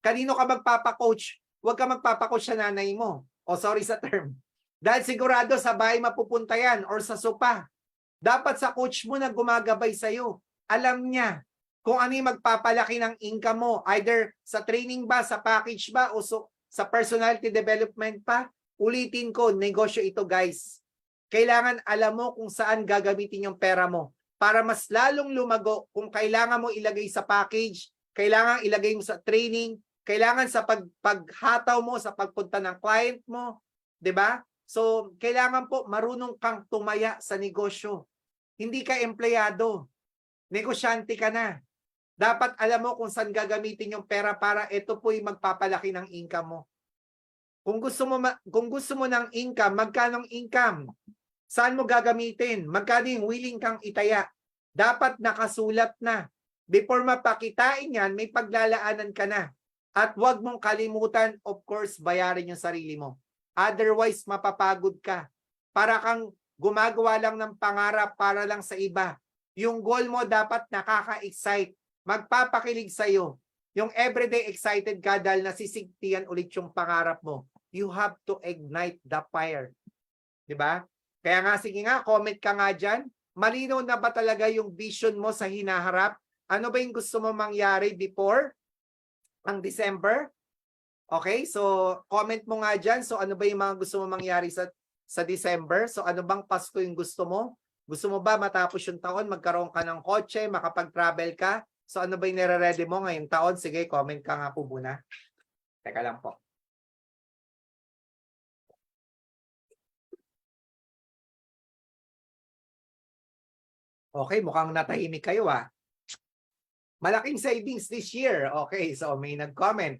[SPEAKER 5] Kanino ka magpapa-coach? Huwag ka magpapa-coach sa nanay mo. O sorry sa term. Dahil sigurado sa bahay mapupunta yan or sa sopa. Dapat sa coach mo na gumagabay sa'yo. Alam niya kung ano yung magpapalaki ng income mo. Either sa training ba, sa package ba, o sa personality development pa. Ulitin ko, negosyo ito guys. Kailangan alam mo kung saan gagamitin yung pera mo. Para mas lalong lumago kung kailangan mo ilagay sa package, kailangan ilagay mo sa training, kailangan sa paghataw mo, sa pagpunta ng client mo. 'Di ba? So, kailangan po marunong kang tumaya sa negosyo. Hindi ka empleyado. Negosyante ka na. Dapat alam mo kung saan gagamitin yung pera para ito po yung magpapalaki ng income mo. Kung gusto mo ng income, magkanong income? Saan mo gagamitin? Magkano yung willing kang itaya? Dapat nakasulat na. Before mapakitain yan, may paglalaanan ka na. At huwag mong kalimutan, of course, bayarin yung sarili mo. Otherwise, mapapagod ka. Para kang gumagawa lang ng pangarap para lang sa iba. Yung goal mo dapat nakaka-excite. Magpapakilig sa'yo. Yung everyday excited ka dahil nasisigtihan ulit yung pangarap mo. You have to ignite the fire. Diba? Kaya nga, sige nga, comment ka nga dyan. Malinaw na ba talaga yung vision mo sa hinaharap? Ano ba yung gusto mo mangyari before ang December? Okay, so comment mo nga dyan. So ano ba yung mga gusto mo mangyari sa December? So ano bang Pasko yung gusto mo? Gusto mo ba matapos yung taon, magkaroon ka ng kotse, makapag-travel ka? So ano ba yung nire-ready mo ngayong taon? Sige, comment ka nga po muna. Teka lang po. Okay, mukhang natahimik kayo ah. Malaking savings this year. Okay, so may nag-comment.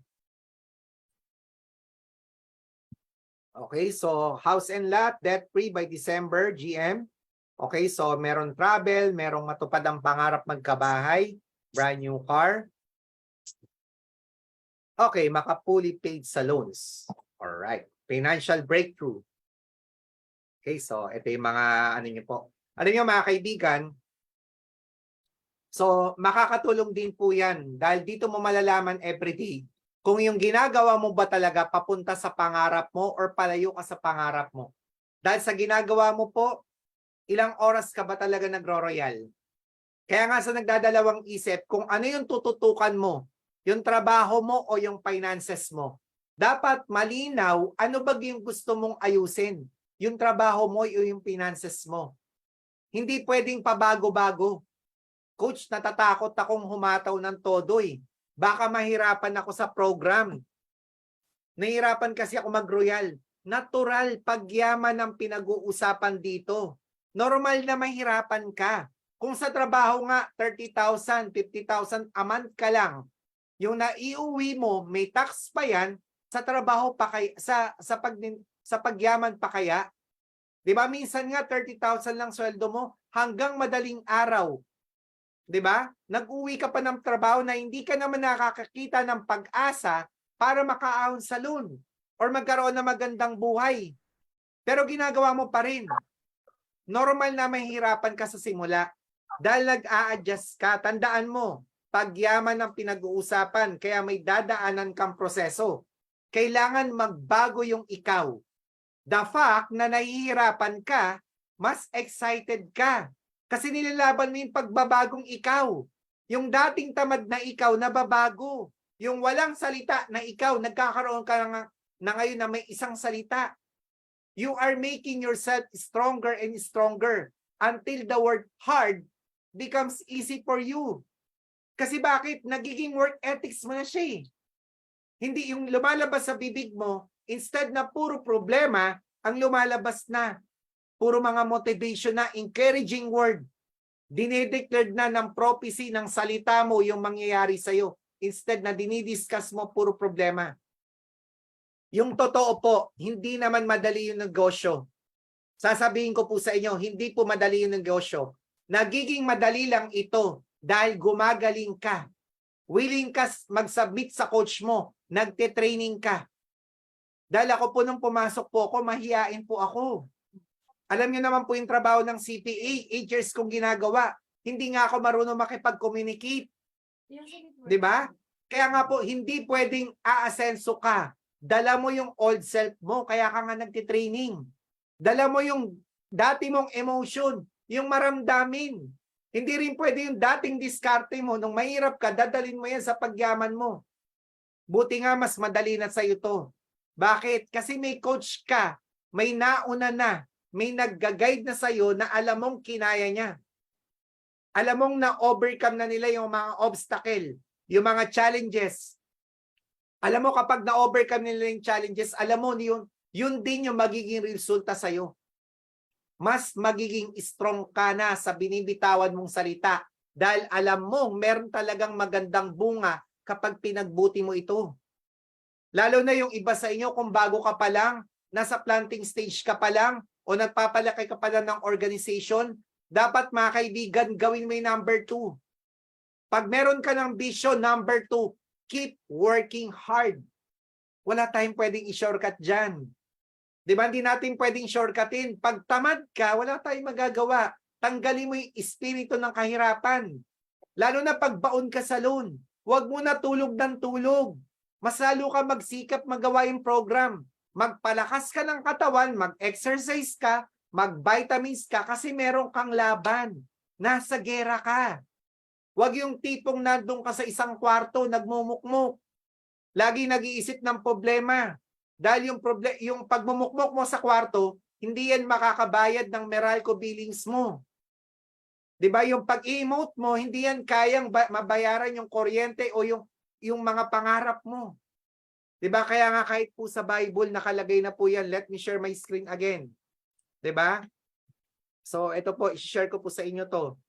[SPEAKER 5] Okay, so house and lot, debt-free by December, GM. Okay, so meron travel, merong matupad ang pangarap magkabahay, brand new car. Okay, maka-fully paid sa loans. Alright, financial breakthrough. Okay, so ito yung mga ano nyo po. Ano nyo mga kaibigan, So, makakatulong din po yan dahil dito mo malalaman everyday kung yung ginagawa mo ba talaga papunta sa pangarap mo or palayo ka sa pangarap mo. Dahil sa ginagawa mo po, ilang oras ka ba talaga nagro-royal? Kaya nga sa nagdadalawang isip, kung ano yung tututukan mo, yung trabaho mo o yung finances mo, dapat malinaw ano ba yung gusto mong ayusin, yung trabaho mo o yung finances mo. Hindi pwedeng pabago-bago. Coach, natatakot akong humataw ng todo eh. Baka mahirapan ako sa program. Nahirapan kasi ako mag-royal. Natural, pagyaman ang pinag-uusapan dito. Normal na mahirapan ka. Kung sa trabaho nga, 30,000, 50,000 a month ka lang, yung naiuwi mo, may tax pa yan, sa trabaho pa kaya, sa pagyaman pa kaya? Di ba minsan nga 30,000 lang sweldo mo hanggang madaling araw. 'Di ba? Nag-uwi ka pa ng trabaho na hindi ka naman nakakakita ng pag-asa para makaahon sa loan or magkaroon ng magandang buhay. Pero ginagawa mo pa rin. Normal na mahirapan ka sa simula dahil nag-a-adjust ka. Tandaan mo, pagyaman ang pinag-uusapan kaya may dadaanan kang proseso. Kailangan magbago yung ikaw. The fact na nahihirapan ka, mas excited ka. Kasi nilalaban mo yung pagbabagong ikaw. Yung dating tamad na ikaw, nababago. Yung walang salita na ikaw, nagkakaroon ka na ngayon na may isang salita. You are making yourself stronger and stronger until the word hard becomes easy for you. Kasi bakit? Nagiging work ethics mo na siya eh. Hindi yung lumalabas sa bibig mo, instead na puro problema, ang lumalabas na puro mga motivation na, encouraging word. Dinideclared na ng prophecy ng salita mo yung mangyayari sa'yo. Instead na dinidiscuss mo puro problema. Yung totoo po, hindi naman madali yung negosyo. Sasabihin ko po sa inyo, hindi po madali yung negosyo. Nagiging madali lang ito dahil gumagaling ka. Willing ka mag-submit sa coach mo. Nagte-training ka. Dahil ako po nung pumasok po ako, mahiyain po ako. Alam niyo naman po yung trabaho ng CPA, 8 years kong ginagawa. Hindi nga ako marunong makipag-communicate. Di ba? Kaya nga po, hindi pwedeng aasenso ka. Dala mo yung old self mo, kaya ka nga nagtitraining. Dala mo yung dati mong emotion, yung maramdamin. Hindi rin pwede yung dating diskarte mo, nung mahirap ka, dadalin mo yan sa pagyaman mo. Buti nga mas madali na sa'yo to. Bakit? Kasi may coach ka, may nauna na, may nagga-guide na sa'yo na alam mong kinaya niya. Alam mong na-overcome na nila yung mga obstacle, yung mga challenges. Alam mo kapag na-overcome nila yung challenges, alam mo yun din yung magiging resulta sa'yo. Mas magiging strong ka na sa binibitawan mong salita dahil alam mo meron talagang magandang bunga kapag pinagbuti mo ito. Lalo na yung iba sa inyo kung bago ka pa lang, nasa planting stage ka pa lang, o nagpapalaki ka pa lang ng organization, dapat mga kaibigan, gawin mo yung number 2. Pag meron ka ng vision, number 2, keep working hard. Wala tayong pwedeng i-shortcut dyan. Di ba? Hindi natin pwedeng shortcutin. Pag tamad ka, wala tayong magagawa. Tanggalin mo yung espiritu ng kahirapan. Lalo na pag baon ka sa loan. Huwag mo na tulog ng tulog. Mas lalo ka magsikap magawa yung program. Magpalakas ka ng katawan, mag-exercise ka, mag-vitamins ka kasi meron kang laban. Nasa gera ka. Huwag yung tipong nandun ka sa isang kwarto, nagmumukmuk. Lagi nag-iisip ng problema. Dahil yung pagmumukmok mo sa kwarto, hindi yan makakabayad ng Meralco billings mo. 'Di ba? Yung pag-emote mo, hindi yan kayang mabayaran yung kuryente o yung mga pangarap mo. 'Di ba? Kaya nga kahit po sa Bible nakalagay na po yan. Let me share my screen again. 'Di ba? So ito po, i-share ko po sa inyo 'to.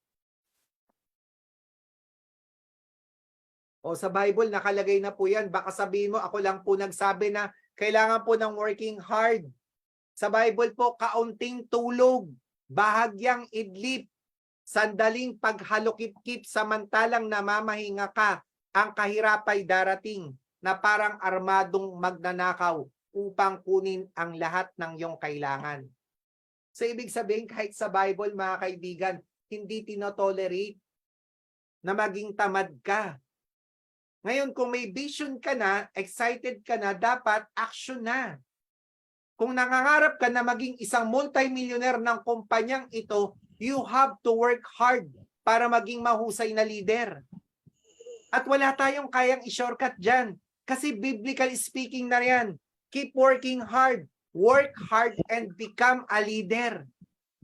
[SPEAKER 5] O sa Bible nakalagay na po yan. Baka sabihin mo ako lang po nagsabi na kailangan po ng working hard. Sa Bible po, kaunting tulog, bahagyang idlip, sandaling paghalukip-kip samantalang namamahinga ka, ang kahirapay darating na parang armadong magnanakaw upang kunin ang lahat ng iyong kailangan. So ibig sabihin kahit sa Bible mga kaibigan, hindi tinotolerate na maging tamad ka. Ngayon, kung may vision ka na, excited ka na, dapat action na. Kung nangangarap ka na maging isang multimillionaire ng kumpanyang ito, you have to work hard para maging mahusay na leader. At wala tayong kayang i-shortcut dyan. Kasi biblical speaking na yan. Keep working hard. Work hard and become a leader.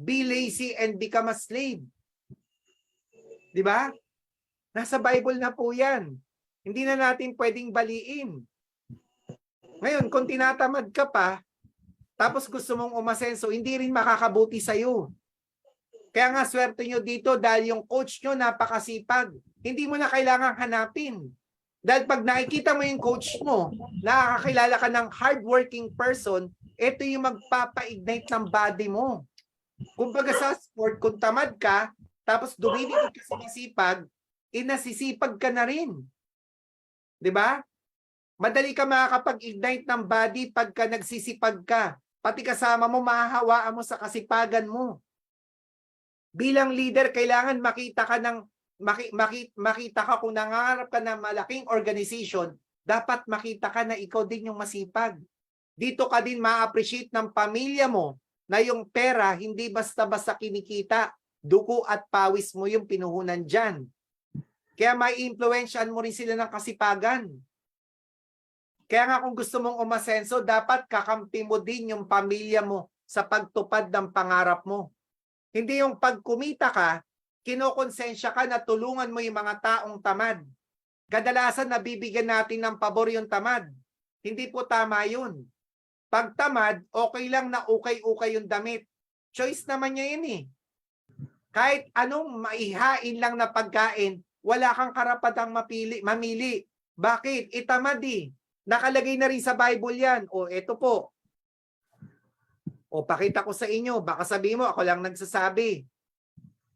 [SPEAKER 5] Be lazy and become a slave. Di ba? Nasa Bible na po yan. Hindi na natin pwedeng baliin. Ngayon, kung tinatamad ka pa, tapos gusto mong umasenso, hindi rin makakabuti sa'yo. Kaya nga swerte nyo dito dahil yung coach nyo napakasipag. Hindi mo na kailangang hanapin. Dahil pag nakikita mo yung coach mo, nakakakilala ka ng hardworking person, ito yung magpapa-ignite ng body mo. Kumbaga sa sport, kung tamad ka, tapos dumidikit ka sa masipag, nasisipag ka na rin. 'Di ba? Madali ka makakapag-ignite ng body pagka nagsisipag ka. Pati kasama mo, mahahawaan mo sa kasipagan mo. Bilang leader, kailangan makita ka kung nangangarap ka ng malaking organization, dapat makita ka na ikaw din yung masipag. Dito ka din ma-appreciate ng pamilya mo na yung pera hindi basta-basta kinikita. Dugo at pawis mo yung pinuhunan dyan. Kaya may influensyan mo rin sila ng kasipagan. Kaya nga kung gusto mong umasenso, dapat kakampi mo din yung pamilya mo sa pagtupad ng pangarap mo. Hindi yung pagkumita ka, kinokonsensya ka na tulungan mo yung mga taong tamad. Kadalasan nabibigyan natin ng pabor yung tamad. Hindi po tama yun. Pag tamad, okay lang na ukay-ukay yung damit. Choice naman niya yun eh. Kahit anong maihain lang na pagkain, wala kang karapatang mamili. Bakit? Itamad eh. Nakalagay na rin sa Bible yan. O eto po. O pakita ko sa inyo. Baka sabihin mo, ako lang nagsasabi.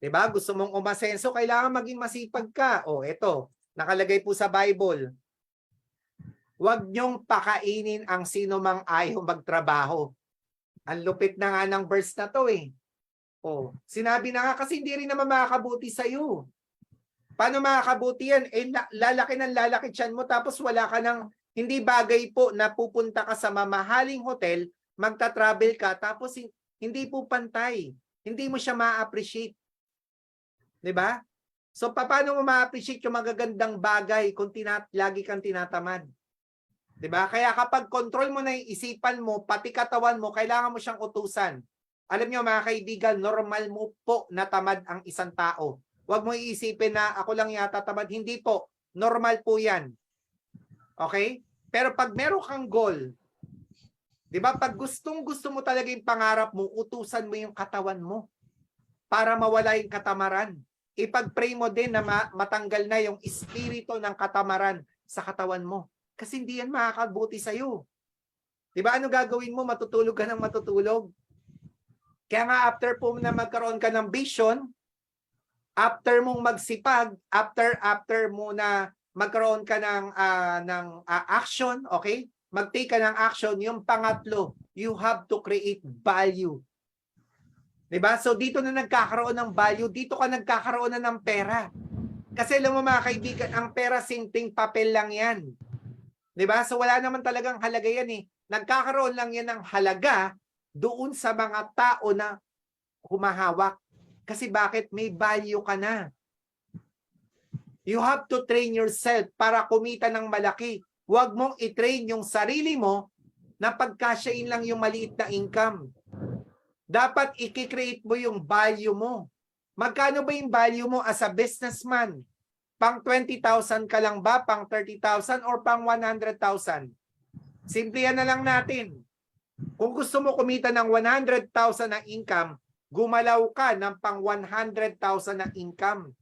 [SPEAKER 5] Diba? Gusto mong umasenso, kailangan maging masipag ka. O eto. Nakalagay po sa Bible. Huwag niyong pakainin ang sino mang ayaw magtrabaho. Ang lupit na nga ng verse na to eh. O, sinabi na nga kasi hindi rin naman makakabuti sa'yo. Paano makakabuti yan? Eh, lalaki ng lalaki tiyan mo tapos wala ka ng, hindi bagay po na pupunta ka sa mamahaling hotel, magta-travel ka, tapos hindi po pantay. Hindi mo siya ma-appreciate. Diba? So, paano mo ma-appreciate yung magagandang bagay kung lagi kang tinatamad? Diba? Kaya kapag control mo na yung isipan mo, pati katawan mo, kailangan mo siyang utusan. Alam niyo mga kaibigan, normal mo po na tamad ang isang tao. Huwag mo iisipin na ako lang yata tamad. Hindi po. Normal po yan. Okay? Pero pag meron kang goal, di ba? Pag gusto mo talaga yung pangarap mo, utusan mo yung katawan mo para mawala yung katamaran. Ipag-pray mo din na matanggal na yung espiritu ng katamaran sa katawan mo. Kasi hindi yan makakabuti sa'yo. Di ba? Ano gagawin mo? Matutulog ka ng matutulog. Kaya nga after po na magkaroon ka ng vision, after mong magsipag, after mo na magkaroon ka ng action, okay? Mag-take ka ng action. Yung pangatlo, you have to create value. Diba? So dito na nagkakaroon ng value, dito ka nagkakaroon na ng pera. Kasi alam mo mga kaibigan, ang pera simpleng papel lang yan. Diba? So wala naman talagang halaga yan eh. Nagkakaroon lang yan ng halaga doon sa mga tao na humahawak. Kasi bakit? May value ka na. You have to train yourself para kumita ng malaki. Huwag mong i-train yung sarili mo na pagkasyain lang yung maliit na income. Dapat i-create mo yung value mo. Magkano ba yung value mo as a businessman? Pang 20,000 ka lang ba? Pang 30,000 or pang 100,000? Simple yan na lang natin. Kung gusto mo kumita ng 100,000 na income, gumalaw ka ng pang 100,000 na income.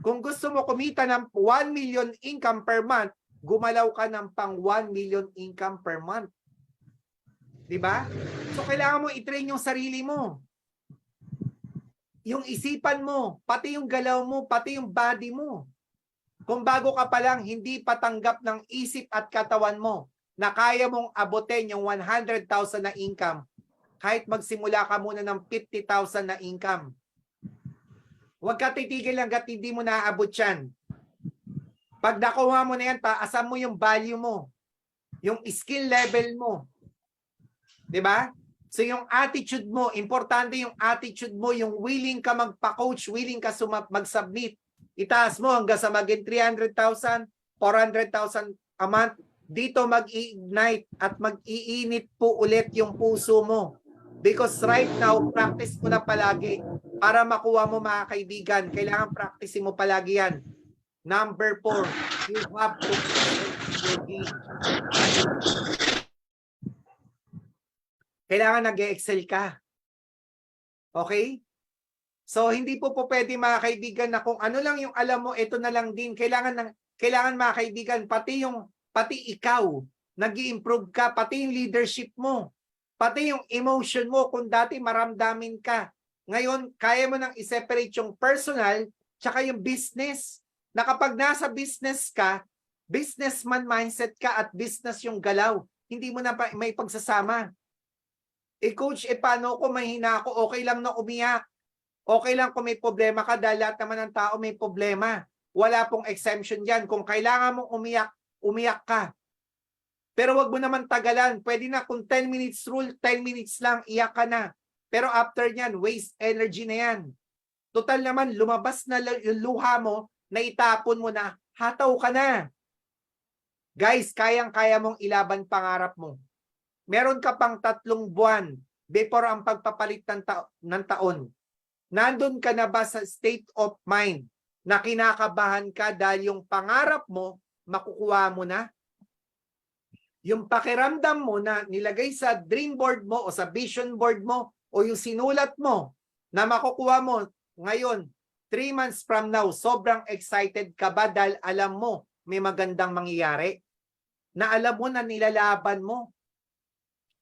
[SPEAKER 5] Kung gusto mo kumita ng 1 million income per month, gumalaw ka ng pang 1 million income per month. Diba? So kailangan mo i-train yung sarili mo. Yung isipan mo, pati yung galaw mo, pati yung body mo. Kung bago ka pa lang, hindi patanggap ng isip at katawan mo na kaya mong abutin yung 100,000 na income kahit magsimula ka muna ng 50,000 na income. Huwag ka titigil hanggat hindi mo naaabot yan. Pag nakuha mo na yan, taasan mo yung value mo. Yung skill level mo. 'Di ba? So yung attitude mo, importante yung attitude mo, yung willing ka magpa-coach, willing ka mag-submit. Itaas mo hanggang sa maging 300,000, 400,000 a month. Dito mag-i-ignite at mag-iinit po ulit yung puso mo. Because right now, practice mo na palagi para makuha mo mga kaibigan. Kailangan practice mo palagi yan. Number 4, you have to practice your game. Kailangan nag-excel ka. Okay? So, hindi po pwede mga kaibigan na kung ano lang yung alam mo, ito na lang din. Kailangan mga kaibigan, pati ikaw, nag-i-improve ka, pati yung leadership mo, pati yung emotion mo, kung dati maramdamin ka. Ngayon, kaya mo nang i-separate yung personal tsaka yung business. Na kapag nasa business ka, businessman mindset ka at business yung galaw. Hindi mo na may pagsasama. Coach, paano ko mahina ako? Okay lang na umiyak. Okay lang kung may problema ka dahil lahat naman ng tao may problema. Wala pong exemption dyan. Kung kailangan mong umiyak, umiyak ka. Pero wag mo naman tagalan. Pwede na kung 10 minutes rule, 10 minutes lang, iyak ka na. Pero after nyan, waste energy na yan. Total naman, lumabas na yung luha mo, na itapon mo na, hataw ka na. Guys, kayang-kaya mong ilaban pangarap mo. Meron ka pang 3 buwan before ang pagpapalit ng taon. Nandun ka na ba sa state of mind na kinakabahan ka dahil yung pangarap mo, makukuha mo na? Yung pakiramdam mo na nilagay sa dream board mo o sa vision board mo o yung sinulat mo na makukuha mo ngayon, 3 months from now, sobrang excited ka ba dahil alam mo may magandang mangyayari? Na alam mo na nilalaban mo?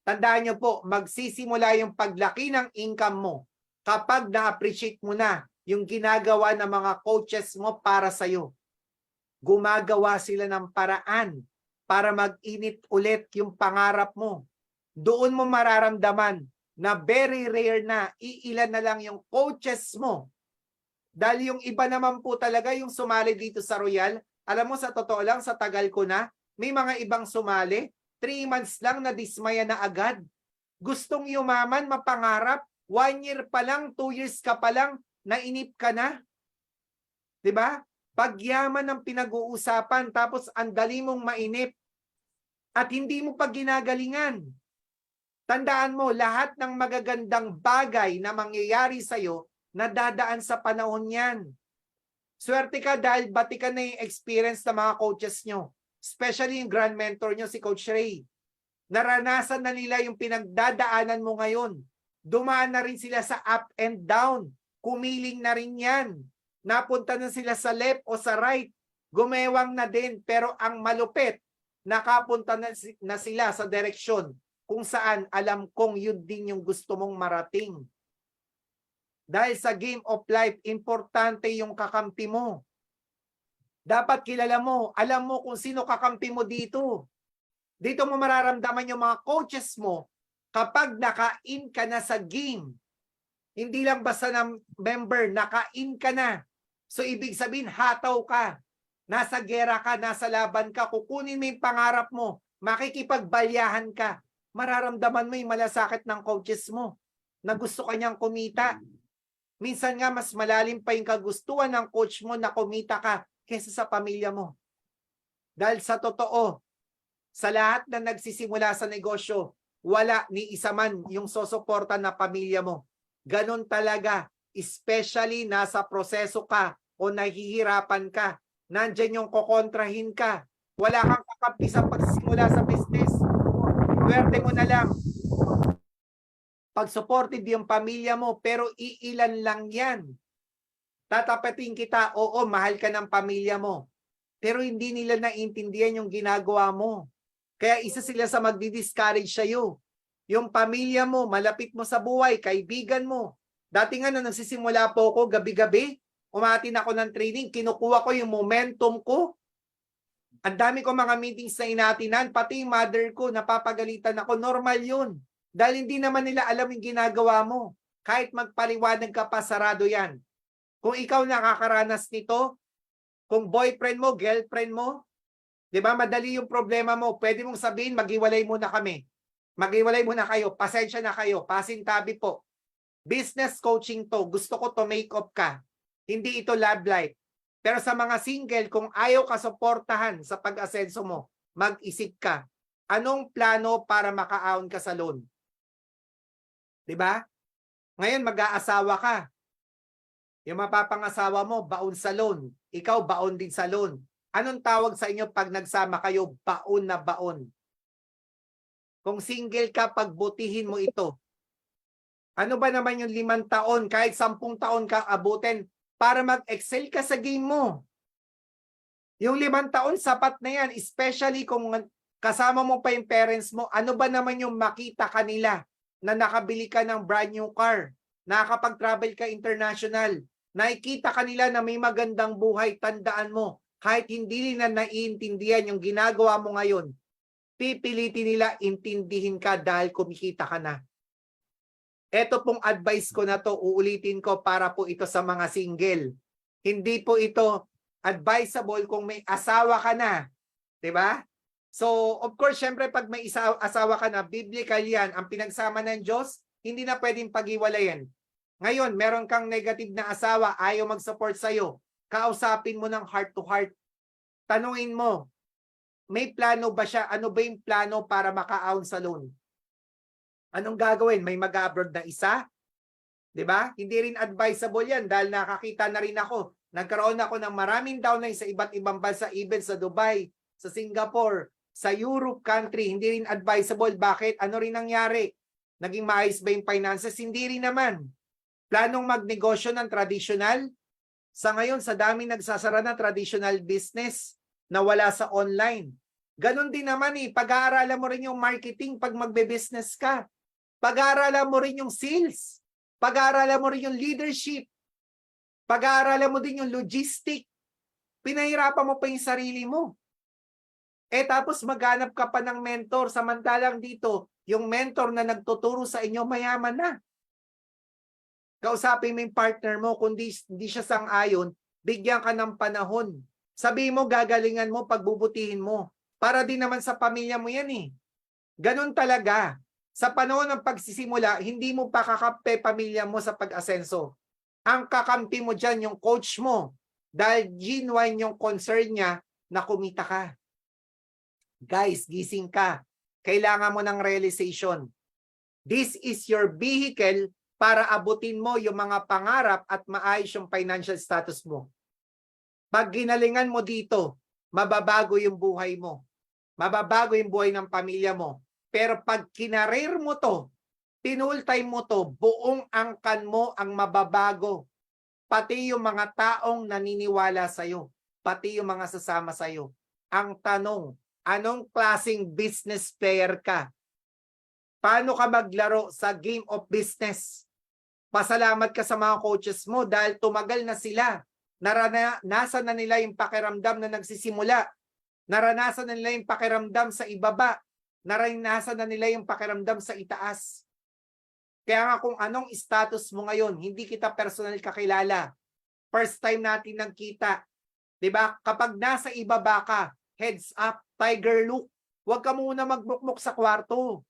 [SPEAKER 5] Tandaan nyo po, magsisimula yung paglaki ng income mo kapag na-appreciate mo na yung ginagawa ng mga coaches mo para sa'yo. Gumagawa sila ng paraan para mag-init ulit yung pangarap mo. Doon mo mararamdaman na very rare na, iilan na lang yung coaches mo. Dahil yung iba naman po talaga yung sumali dito sa Royal, alam mo sa totoo lang, sa tagal ko na, may mga ibang sumali, 3 months lang na dismaya na agad. Gustong yumaman, mapangarap, 1 year pa lang, 2 years ka pa lang, nainip ka na. 'Di ba? Pagyaman ang pinag-uusapan, tapos ang dali mong mainip at hindi mo pa ginagalingan. Tandaan mo, lahat ng magagandang bagay na mangyayari sa'yo, nadadaan sa panahon yan. Swerte ka dahil batikan na yung experience ng mga coaches nyo. Especially yung grand mentor nyo, si Coach Ray. Naranasan na nila yung pinagdadaanan mo ngayon. Dumaan na rin sila sa up and down. Kumiling na rin yan. Napunta na sila sa left o sa right. Gumewang na din. Pero ang malupit, nakapunta na sila sa direksyon kung saan alam kong yun din yung gusto mong marating. Dahil sa game of life, importante yung kakampi mo. Dapat kilala mo, alam mo kung sino kakampi mo dito. Dito mo mararamdaman yung mga coaches mo kapag naka-in ka na sa game. Hindi lang basta ng member, naka-in ka na. So ibig sabihin, hataw ka. Nasa gera ka, nasa laban ka, kukunin mo yung pangarap mo, makikipagbalyahan ka. Mararamdaman mo yung malasakit ng coaches mo na gusto kanyang kumita. Minsan nga mas malalim pa yung kagustuhan ng coach mo na kumita ka kaysa sa pamilya mo. Dahil sa totoo, sa lahat na nagsisimula sa negosyo, wala ni isa man yung sosuporta na pamilya mo. Ganon talaga, especially nasa proseso ka o nahihirapan ka. Nandyan yung kokontrahin ka. Wala kang kakampi sa pagsisimula sa business. Swerte mo na lang. Pag-supported yung pamilya mo, pero iilan lang yan. Tatapatin kita, oo, mahal ka ng pamilya mo. Pero hindi nila naiintindihan yung ginagawa mo. Kaya isa sila sa magdi-discourage sa'yo. Yung pamilya mo, malapit mo sa buhay, kaibigan mo. Dati nga nung nagsisimula po ako, gabi-gabi, umatin ako ng training, kinukuha ko yung momentum ko. Ang dami ko mga meetings na inatinan, pati yung mother ko, napapagalitan ako, normal yun. Dahil hindi naman nila alam yung ginagawa mo. Kahit magpaliwanag ka pa, sarado yan. Kung ikaw nakakaranas nito, kung boyfriend mo, girlfriend mo, di ba, madali yung problema mo, pwede mong sabihin, maghiwalay muna kami. Maghiwalay muna kayo, pasensya na kayo, pasintabi po. Business coaching to, gusto ko to make up ka. Hindi ito love life. Pero sa mga single, kung ayaw ka suportahan sa pag-asenso mo, mag-isip ka, anong plano para maka-ahon ka sa loan? Di ba? Ngayon, mag-aasawa ka. Yung mapapangasawa mo, baon sa loan. Ikaw, baon din sa loan. Anong tawag sa inyo pag nagsama kayo? Baon na baon. Kung single ka, pagbutihin mo ito. Ano ba naman yung 5 taon, kahit 10 taon ka abutin para mag-excel ka sa game mo? Yung 5 taon, sapat na yan. Especially kung kasama mo pa yung parents mo, ano ba naman yung makita kanila na nakabili ka ng brand new car, nakakapag-travel ka international, nakikita kanila na may magandang buhay, tandaan mo, kahit hindi nila naiintindihan yung ginagawa mo ngayon, pipilitin nila intindihin ka dahil kumikita ka na. Ito pong advice ko na to, uulitin ko para po ito sa mga single. Hindi po ito advisable kung may asawa ka na. 'Di ba? So, of course, syempre pag may asawa ka na, biblical yan. Ang pinagsama ng Diyos, hindi na pwedeng paghiwalayan. Ngayon, meron kang negative na asawa, ayaw mag-support sa'yo. Kausapin mo ng heart to heart. Tanungin mo, may plano ba siya? Ano ba yung plano para maka-ahon sa loan? Anong gagawin? May mag-abroad na isa? 'Di ba? Hindi rin advisable yan dahil nakakita na rin ako. Nagkaroon ako ng maraming downline sa iba't ibang bansa, even sa Dubai, sa Singapore, sa Europe country. Hindi rin advisable. Bakit? Ano rin nangyari? Naging maayos ba yung finances? Hindi rin naman. Planong magnegosyo ng traditional? Sa ngayon, sa dami nagsasara na traditional business na wala sa online. Ganon din naman pag-aaralan mo rin yung marketing pag magbe-business ka. Pag-aaralan mo rin yung sales. Pag-aaralan mo rin yung leadership. Pag-aaralan mo din yung logistic. Pinahirapan mo pa yung sarili mo. Tapos maghanap ka pa ng mentor. Samantalang dito, yung mentor na nagtuturo sa inyo, mayaman na. Kausapin mo yung partner mo, kung hindi siya sang-ayon, bigyan ka ng panahon. Sabihin mo, gagalingan mo, pagbubutihin mo. Para din naman sa pamilya mo yan Ganon talaga. Sa panahon ng pagsisimula, hindi mo pa kakampi pamilya mo sa pag-asenso. Ang kakampi mo dyan, yung coach mo. Dahil genuine yung concern niya na kumita ka. Guys, gising ka. Kailangan mo ng realization. This is your vehicle para abutin mo yung mga pangarap at maayos yung financial status mo. Pag ginalingan mo dito, mababago yung buhay mo. Mababago yung buhay ng pamilya mo. Pero pag kinarir mo to, pinultime mo to, buong angkan mo ang mababago. Pati yung mga taong naniniwala sa'yo. Pati yung mga sasama sa'yo. Ang tanong, anong klaseng business player ka? Paano ka maglaro sa game of business? Pasalamat ka sa mga coaches mo dahil tumagal na sila. Naranasan na nila yung pakiramdam na nagsisimula. Naranasan na nila yung pakiramdam sa ibaba. Naranasan na nila yung pakiramdam sa itaas. Kaya nga kung anong status mo ngayon, hindi kita personal kakilala. First time natin nagkita. 'Di ba? Kapag nasa ibaba ka, heads up, tiger look. Huwag ka muna magbukmok sa kwarto.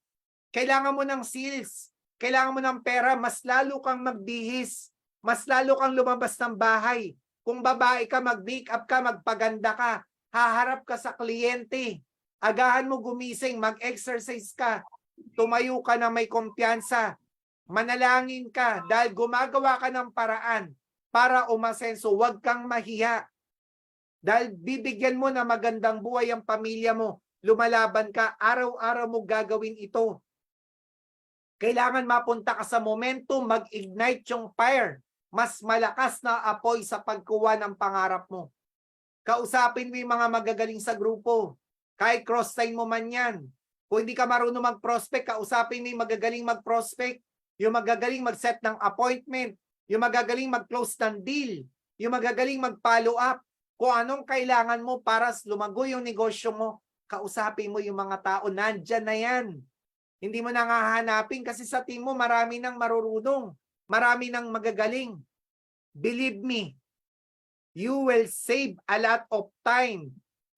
[SPEAKER 5] Kailangan mo ng sales. Kailangan mo ng pera. Mas lalo kang magbihis. Mas lalo kang lumabas ng bahay. Kung babae ka, mag-make up ka, magpaganda ka. Haharap ka sa kliyente. Agahan mo gumising, mag-exercise ka. Tumayo ka na may kumpiyansa. Manalangin ka dahil gumagawa ka ng paraan para umasenso. Huwag kang mahiya. Dahil bibigyan mo na magandang buhay ang pamilya mo. Lumalaban ka, araw-araw mo gagawin ito. Kailangan mapunta ka sa momentum, mag-ignite yung fire. Mas malakas na apoy sa pagkuha ng pangarap mo. Kausapin mo yung mga magagaling sa grupo. Kahit cross-sign mo man yan. Kung hindi ka marunong mag-prospect, kausapin mo yung magagaling mag-prospect. Yung magagaling mag-set ng appointment. Yung magagaling mag-close ng deal. Yung magagaling mag-follow up. Kung anong kailangan mo para lumago yung negosyo mo, kausapin mo yung mga tao. Nandyan na yan. Hindi mo na hahanapin kasi sa team mo marami nang marurunong. Marami nang magagaling. believe me, you will save a lot of time.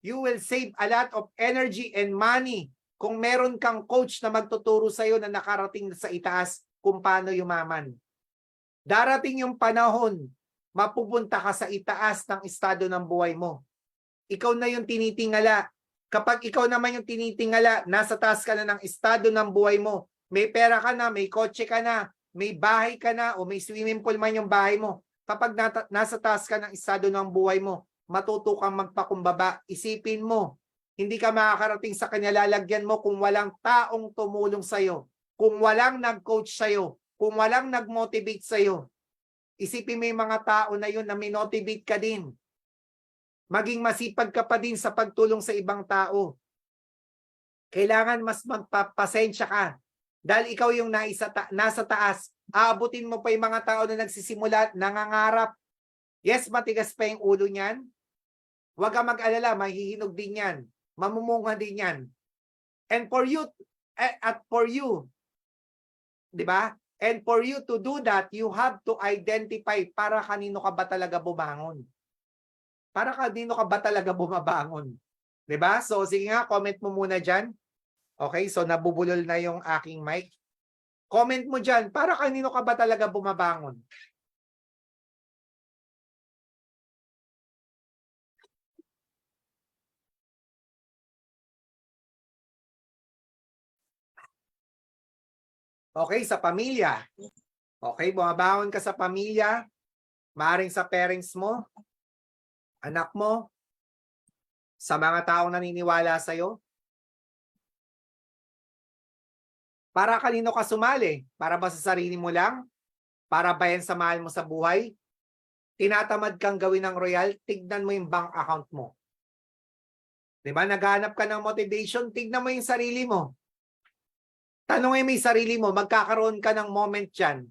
[SPEAKER 5] You will save a lot of energy and money kung meron kang coach na magtuturo sa'yo na nakarating sa itaas kung paano yumaman. Darating yung panahon, mapupunta ka sa itaas ng estado ng buhay mo. Ikaw na yung tinitingala. Kapag ikaw naman yung tinitingala, nasa taas ka na ng estado ng buhay mo. May pera ka na, may kotse ka na, may bahay ka na, o may swimming pool man yung bahay mo. Kapag nasa taas ka ng estado ng buhay mo, matuto kang magpakumbaba. Isipin mo, hindi ka makakarating sa kanilalagyan mo kung walang taong tumulong sa'yo, kung walang nag-coach sa'yo, kung walang nag-motivate sa'yo. Isipin mo yung mga tao na yun na minotivate ka din. Maging masipag ka pa din sa pagtulong sa ibang tao. Kailangan mas magpapasensya ka. Dahil ikaw yung nasa taas, aabutin mo pa yung mga tao na nagsisimula, nangangarap. Yes, matigas pa yung ulo niyan. Huwag ka mag-alala, mahihinog din yan. Mamumunga din yan. And for you, di ba? And for you to do that, you have to identify para kanino ka ba talaga bumangon. Para kanino ka ba talaga bumabangon. Di ba? So, sige nga, comment mo muna dyan. Okay, so nabubulol na yung aking mic. Comment mo dyan, para kanino ka ba talaga bumabangon? Okay, sa pamilya. Okay, bumabangon ka sa pamilya, maaaring sa parents mo, anak mo, sa mga taong naniniwala sa'yo. Para kanino ka sumali? Para ba sa sarili mo lang? Para ba yan sa mahal mo sa buhay? Tinatamad kang gawin ng royal, tignan mo yung bank account mo. Diba? Naghanap ka ng motivation, tignan mo yung sarili mo. Tanungin mo yung sarili mo, magkakaroon ka ng moment dyan.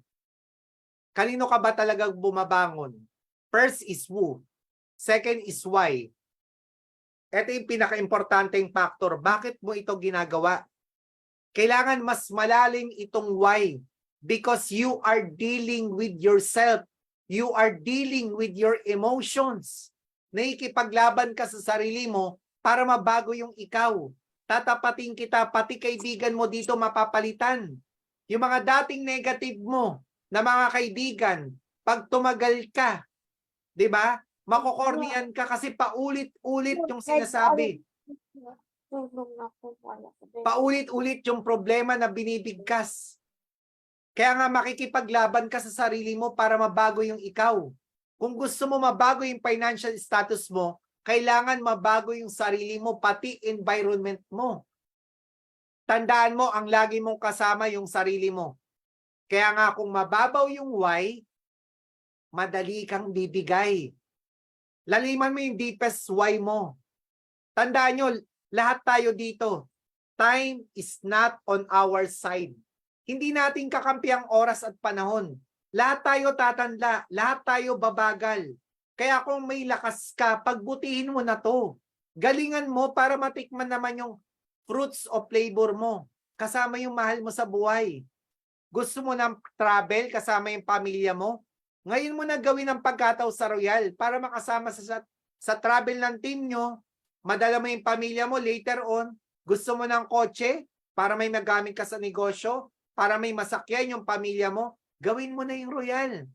[SPEAKER 5] Kanino ka ba talaga bumabangon? First is who. Second is why. Ito yung pinaka-importanteng factor. Bakit mo ito ginagawa? Kailangan mas malalim itong why. Because you are dealing with yourself. You are dealing with your emotions. Nakikipaglaban ka sa sarili mo para mabago yung ikaw. Tatapatin kita, pati kaibigan mo dito mapapalitan. Yung mga dating negative mo na mga kaibigan, pag tumagal ka, di ba? Makokornian ka kasi paulit-ulit yung sinasabi. Paulit-ulit yung problema na binibigkas. Kaya nga makikipaglaban ka sa sarili mo para mabago yung ikaw. Kung gusto mo mabago yung financial status mo, kailangan mabago yung sarili mo, pati environment mo. Tandaan mo, ang lagi mong kasama yung sarili mo. Kaya nga kung mababaw yung why, madali kang bibigay. Laliman mo yung deepest why mo. Tandaan nyo, lahat tayo dito, time is not on our side. Hindi natin kakampi ang oras at panahon. Lahat tayo tatanda, lahat tayo babagal. Kaya kung may lakas ka, pagbutihin mo na to. Galingan mo para matikman naman yung fruits of labor mo. Kasama yung mahal mo sa buhay. Gusto mo ng travel kasama yung pamilya mo? Ngayon mo na gawin ang pagkataw sa Royal para makasama sa travel ng team nyo. Madala mo yung pamilya mo later on. Gusto mo ng kotse para may magamit ka sa negosyo, para may masakyan yung pamilya mo. Gawin mo na yung Royal.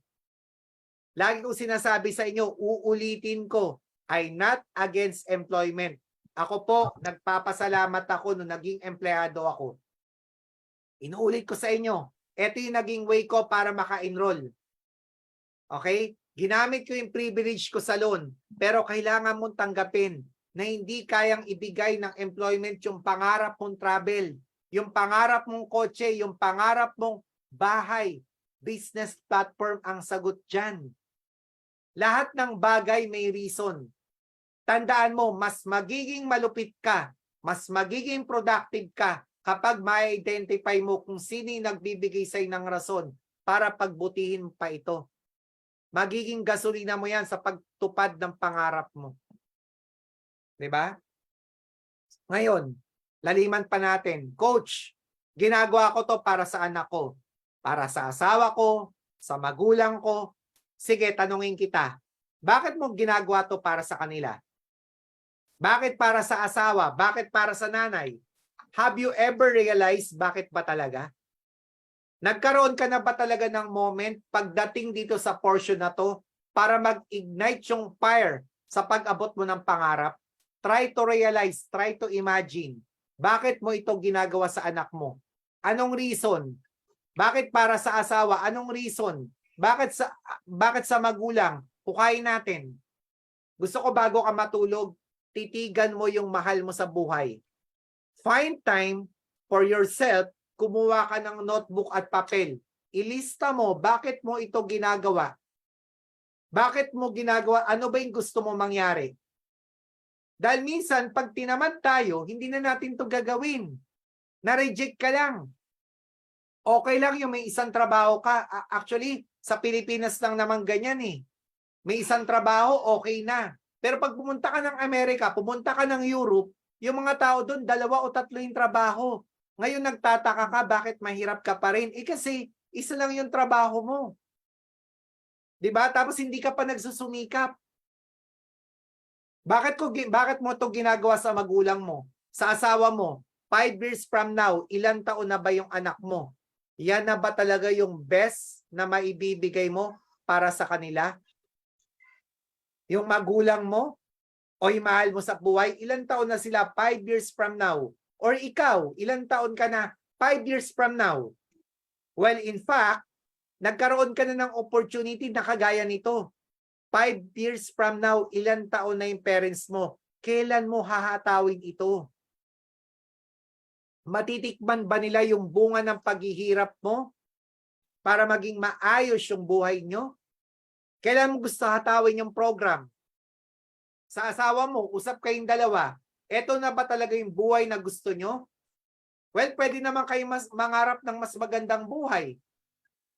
[SPEAKER 5] Lagi kong sinasabi sa inyo, uulitin ko, I'm not against employment. Ako po, nagpapasalamat ako nung naging empleyado ako. Inuulit ko sa inyo, ito yung naging way ko para maka-enroll. Okay? Ginamit ko yung privilege ko sa loan, pero kailangan mong tanggapin na hindi kayang ibigay ng employment yung pangarap mong travel, yung pangarap mong kotse, yung pangarap mong bahay. Business platform ang sagot dyan. Lahat ng bagay may reason. Tandaan mo, mas magiging malupit ka, mas magiging productive ka kapag ma-identify mo kung sino yung nagbibigay sa'yo ng rason para pagbutihin pa ito. Magiging gasolina mo yan sa pagtupad ng pangarap mo. Diba? Ngayon, laliman pa natin. Coach, ginagawa ko to para sa anak ko, para sa asawa ko, sa magulang ko, Sige, tanungin kita. Bakit mo ginagawa to para sa kanila? Bakit para sa asawa? Bakit para sa nanay? Have you ever realized bakit ba talaga? Nagkaroon ka na ba talaga ng moment pagdating dito sa portion na to para mag-ignite yung fire sa pag-abot mo ng pangarap? Try to realize, try to imagine. Bakit mo ito ginagawa sa anak mo? Anong reason? Bakit para sa asawa? Anong reason? Bakit sa magulang? Hukayin natin. Gusto ko bago ka matulog, titigan mo yung mahal mo sa buhay. Find time for yourself. Kumuha ka ng notebook at papel. Ilista mo, bakit mo ito ginagawa? Bakit mo ginagawa? Ano ba yung gusto mo mangyari? Dahil minsan, pag tinaman tayo, hindi na natin ito gagawin. Na-reject ka lang. Okay lang yung may isang trabaho ka. Actually, sa Pilipinas lang naman ganyan eh. May isang trabaho, okay na. Pero pag pumunta ka ng Amerika, pumunta ka ng Europe, yung mga tao doon, 2 o 3 yung trabaho. Ngayon nagtataka ka, bakit mahirap ka pa rin? Kasi isa lang yung trabaho mo. 'Di ba? Tapos hindi ka pa nagsusumikap. Bakit mo 'to ginagawa sa magulang mo? Sa asawa mo? 5 years from now, ilang taon na ba yung anak mo? Yan na ba talaga yung best na maibibigay mo para sa kanila? Yung magulang mo o yung mahal mo sa buhay, ilang taon na sila 5 years from now? Or ikaw, ilang taon ka na 5 years from now? Well, in fact, nagkaroon ka na ng opportunity na kagaya nito. 5 years from now, ilang taon na yung parents mo? Kailan mo hahatawin ito? Matitikman ba nila yung bunga ng paghihirap mo para maging maayos yung buhay nyo? Kailan mo gusto hatawin yung program? Sa asawa mo, usap kayong dalawa. Eto na ba talaga yung buhay na gusto nyo? Well, pwede naman kayo mangarap ng mas magandang buhay.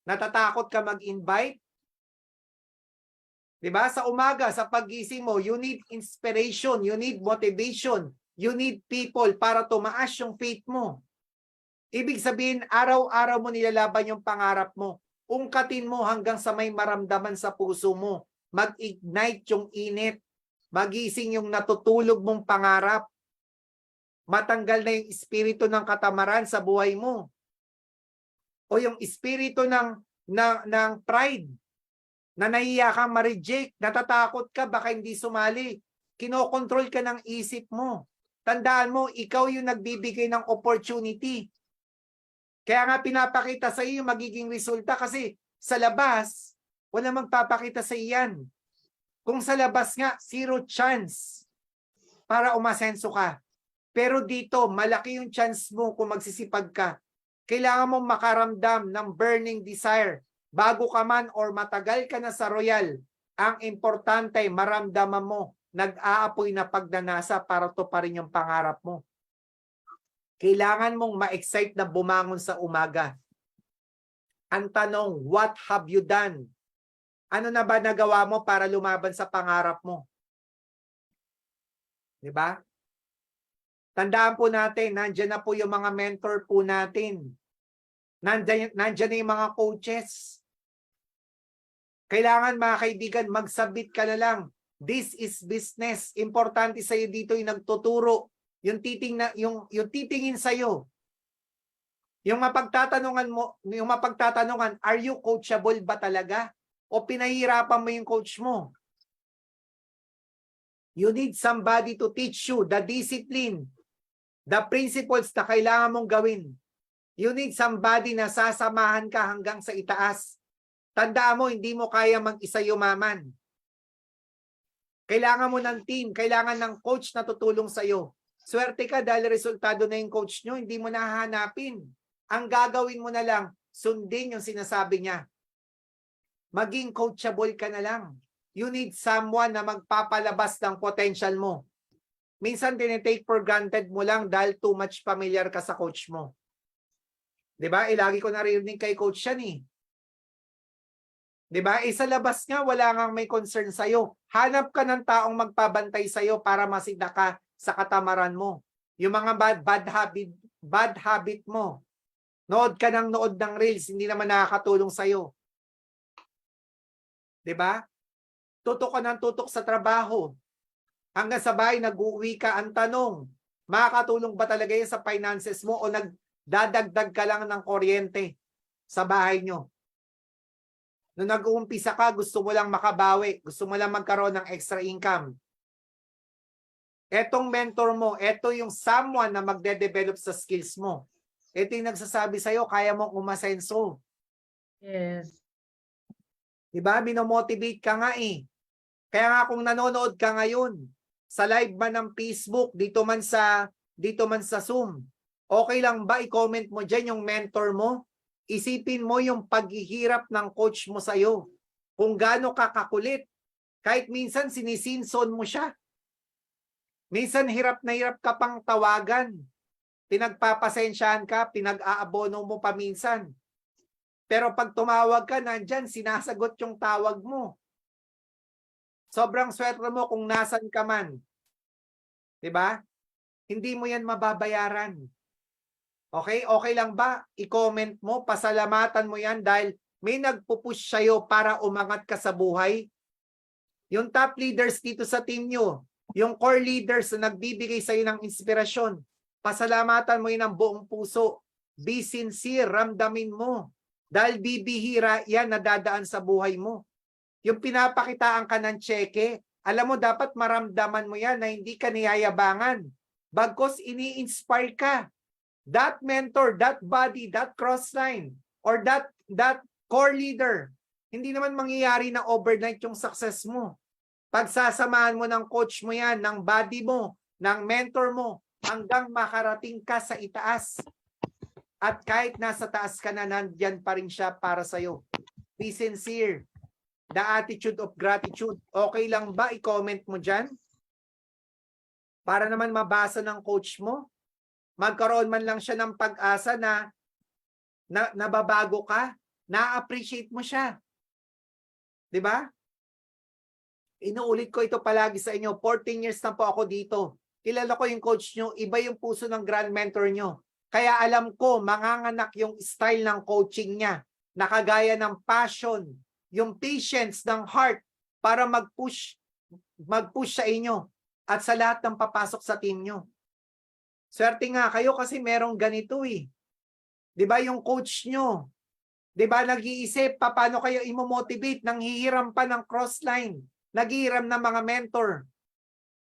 [SPEAKER 5] Natatakot ka mag-invite? Diba? Sa umaga, sa paggising mo, you need inspiration, you need motivation, you need people para tumaas yung faith mo. Ibig sabihin, araw-araw mo nilalaban yung pangarap mo. Ungkatin mo hanggang sa may maramdaman sa puso mo. Mag-ignite yung init. Magising yung natutulog mong pangarap. Matanggal na yung espiritu ng katamaran sa buhay mo. O yung espiritu ng pride. Na nahiya kang ma-reject, natatakot ka, baka hindi sumali. Kinokontrol ka ng isip mo. Tandaan mo, ikaw yung nagbibigay ng opportunity. Kaya nga pinapakita sa iyo yung magiging resulta kasi sa labas, wala magpapakita sa iyan. Kung sa labas nga, 0 chance para umasenso ka. Pero dito, malaki yung chance mo kung magsisipag ka. Kailangan mong makaramdam ng burning desire. Bago ka man or matagal ka na sa royal, ang importante, maramdaman mo, nag-aapoy na pagdanasa para to pa rin yung pangarap mo. Kailangan mong ma-excite na bumangon sa umaga. Ang tanong, what have you done? Ano na ba nagawa mo para lumaban sa pangarap mo? Diba? Tandaan po natin, nandyan na po yung mga mentor po natin. Nandyan na yung mga coaches. Kailangan mga kaibigan, magsabit ka na lang. This is business. Importante sa'yo dito yung nagtuturo. Yung titingin sa'yo. Yung mapagtatanungan, are you coachable ba talaga? O pinahirapan mo yung coach mo? You need somebody to teach you the discipline, the principles na kailangan mong gawin. You need somebody na sasamahan ka hanggang sa itaas. Tandaan mo, hindi mo kaya mag-isa yumaman. Kailangan mo ng team, kailangan ng coach na tutulong sa'yo. Swerte ka dahil resultado na yung coach nyo, hindi mo nahahanapin. Ang gagawin mo na lang, sundin yung sinasabi niya. Maging coachable ka na lang. You need someone na magpapalabas ng potential mo. Minsan tinitake for granted mo lang dahil too much familiar ka sa coach mo. 'Di ba? Lagi ko naririnig kay coach yan eh. 'Di ba? Sa labas nga wala ngang may concern sa iyo. Hanap ka ng taong magpabantay sa iyo para masida ka sa katamaran mo. Yung mga bad habit mo. Nood ka ng nood ng reels, hindi naman nakakatulong sa iyo. 'Di ba? Tutok ka ng tutok sa trabaho. Hanggang sa bahay, nag-uwi ka, ang tanong, makakatulong ba talaga yan sa finances mo o nagdadagdag ka lang ng kuryente sa bahay nyo? Nung nag-uumpisa ka, gusto mo lang makabawi, gusto mo lang magkaroon ng extra income. Etong mentor mo, eto yung someone na magde-develop sa skills mo. Ito yung nagsasabi sa'yo, kaya mong umasenso.
[SPEAKER 3] Yes.
[SPEAKER 5] Diba? Minomotivate ka nga eh. Kaya nga kung nanonood ka ngayon, sa live man ng Facebook, dito man sa Zoom, okay lang ba i-comment mo dyan yung mentor mo? Isipin mo yung paghihirap ng coach mo sa'yo. Kung gaano ka kakulit. Kahit minsan sinisinson mo siya. Minsan hirap na hirap ka pang tawagan. Pinagpapasensyahan ka, pinag-aabono mo pa minsan. Pero pag tumawag ka, nandyan, sinasagot yung tawag mo. Sobrang swerte mo kung nasan ka man. 'Di ba? Hindi mo yan mababayaran. Okay? Okay lang ba? I-comment mo, pasalamatan mo yan dahil may nagpupush sa'yo para umangat ka sa buhay. Yung top leaders dito sa team nyo, yung core leaders na nagbibigay sa'yo ng inspirasyon, pasalamatan mo yun ng buong puso. Be sincere, ramdamin mo. Dahil bibihira yan nadadaan sa buhay mo. Yung pinapakitaan ka ng tseke, alam mo dapat maramdaman mo yan na hindi ka niyayabangan. Bagkos ini-inspire ka. That mentor, that buddy, that crossline, or that core leader, hindi naman mangyayari na overnight yung success mo. Pagsasamahan mo ng coach mo yan, ng buddy mo, ng mentor mo, hanggang makarating ka sa itaas. At kahit nasa taas ka na, nandyan pa rin siya para sa'yo. Be sincere. The attitude of gratitude. Okay lang ba i-comment mo dyan? Para naman mabasa ng coach mo. Magkaroon man lang siya ng pag-asa na nababago ka. Na-appreciate mo siya. 'Di ba? Inuulit ko ito palagi sa inyo. 14 years na po ako dito. Kilala ko yung coach nyo. Iba yung puso ng grand mentor nyo. Kaya alam ko, manganganak yung style ng coaching niya. Nakagaya ng passion, yung patience ng heart para mag-push sa inyo at sa lahat ng papasok sa team nyo. Swerte nga kayo kasi merong ganito eh. 'Di ba yung coach nyo? 'Di ba nag-iisip paano kayo imo-motivate nang hihiram pa ng crossline, naghihiram ng mga mentor.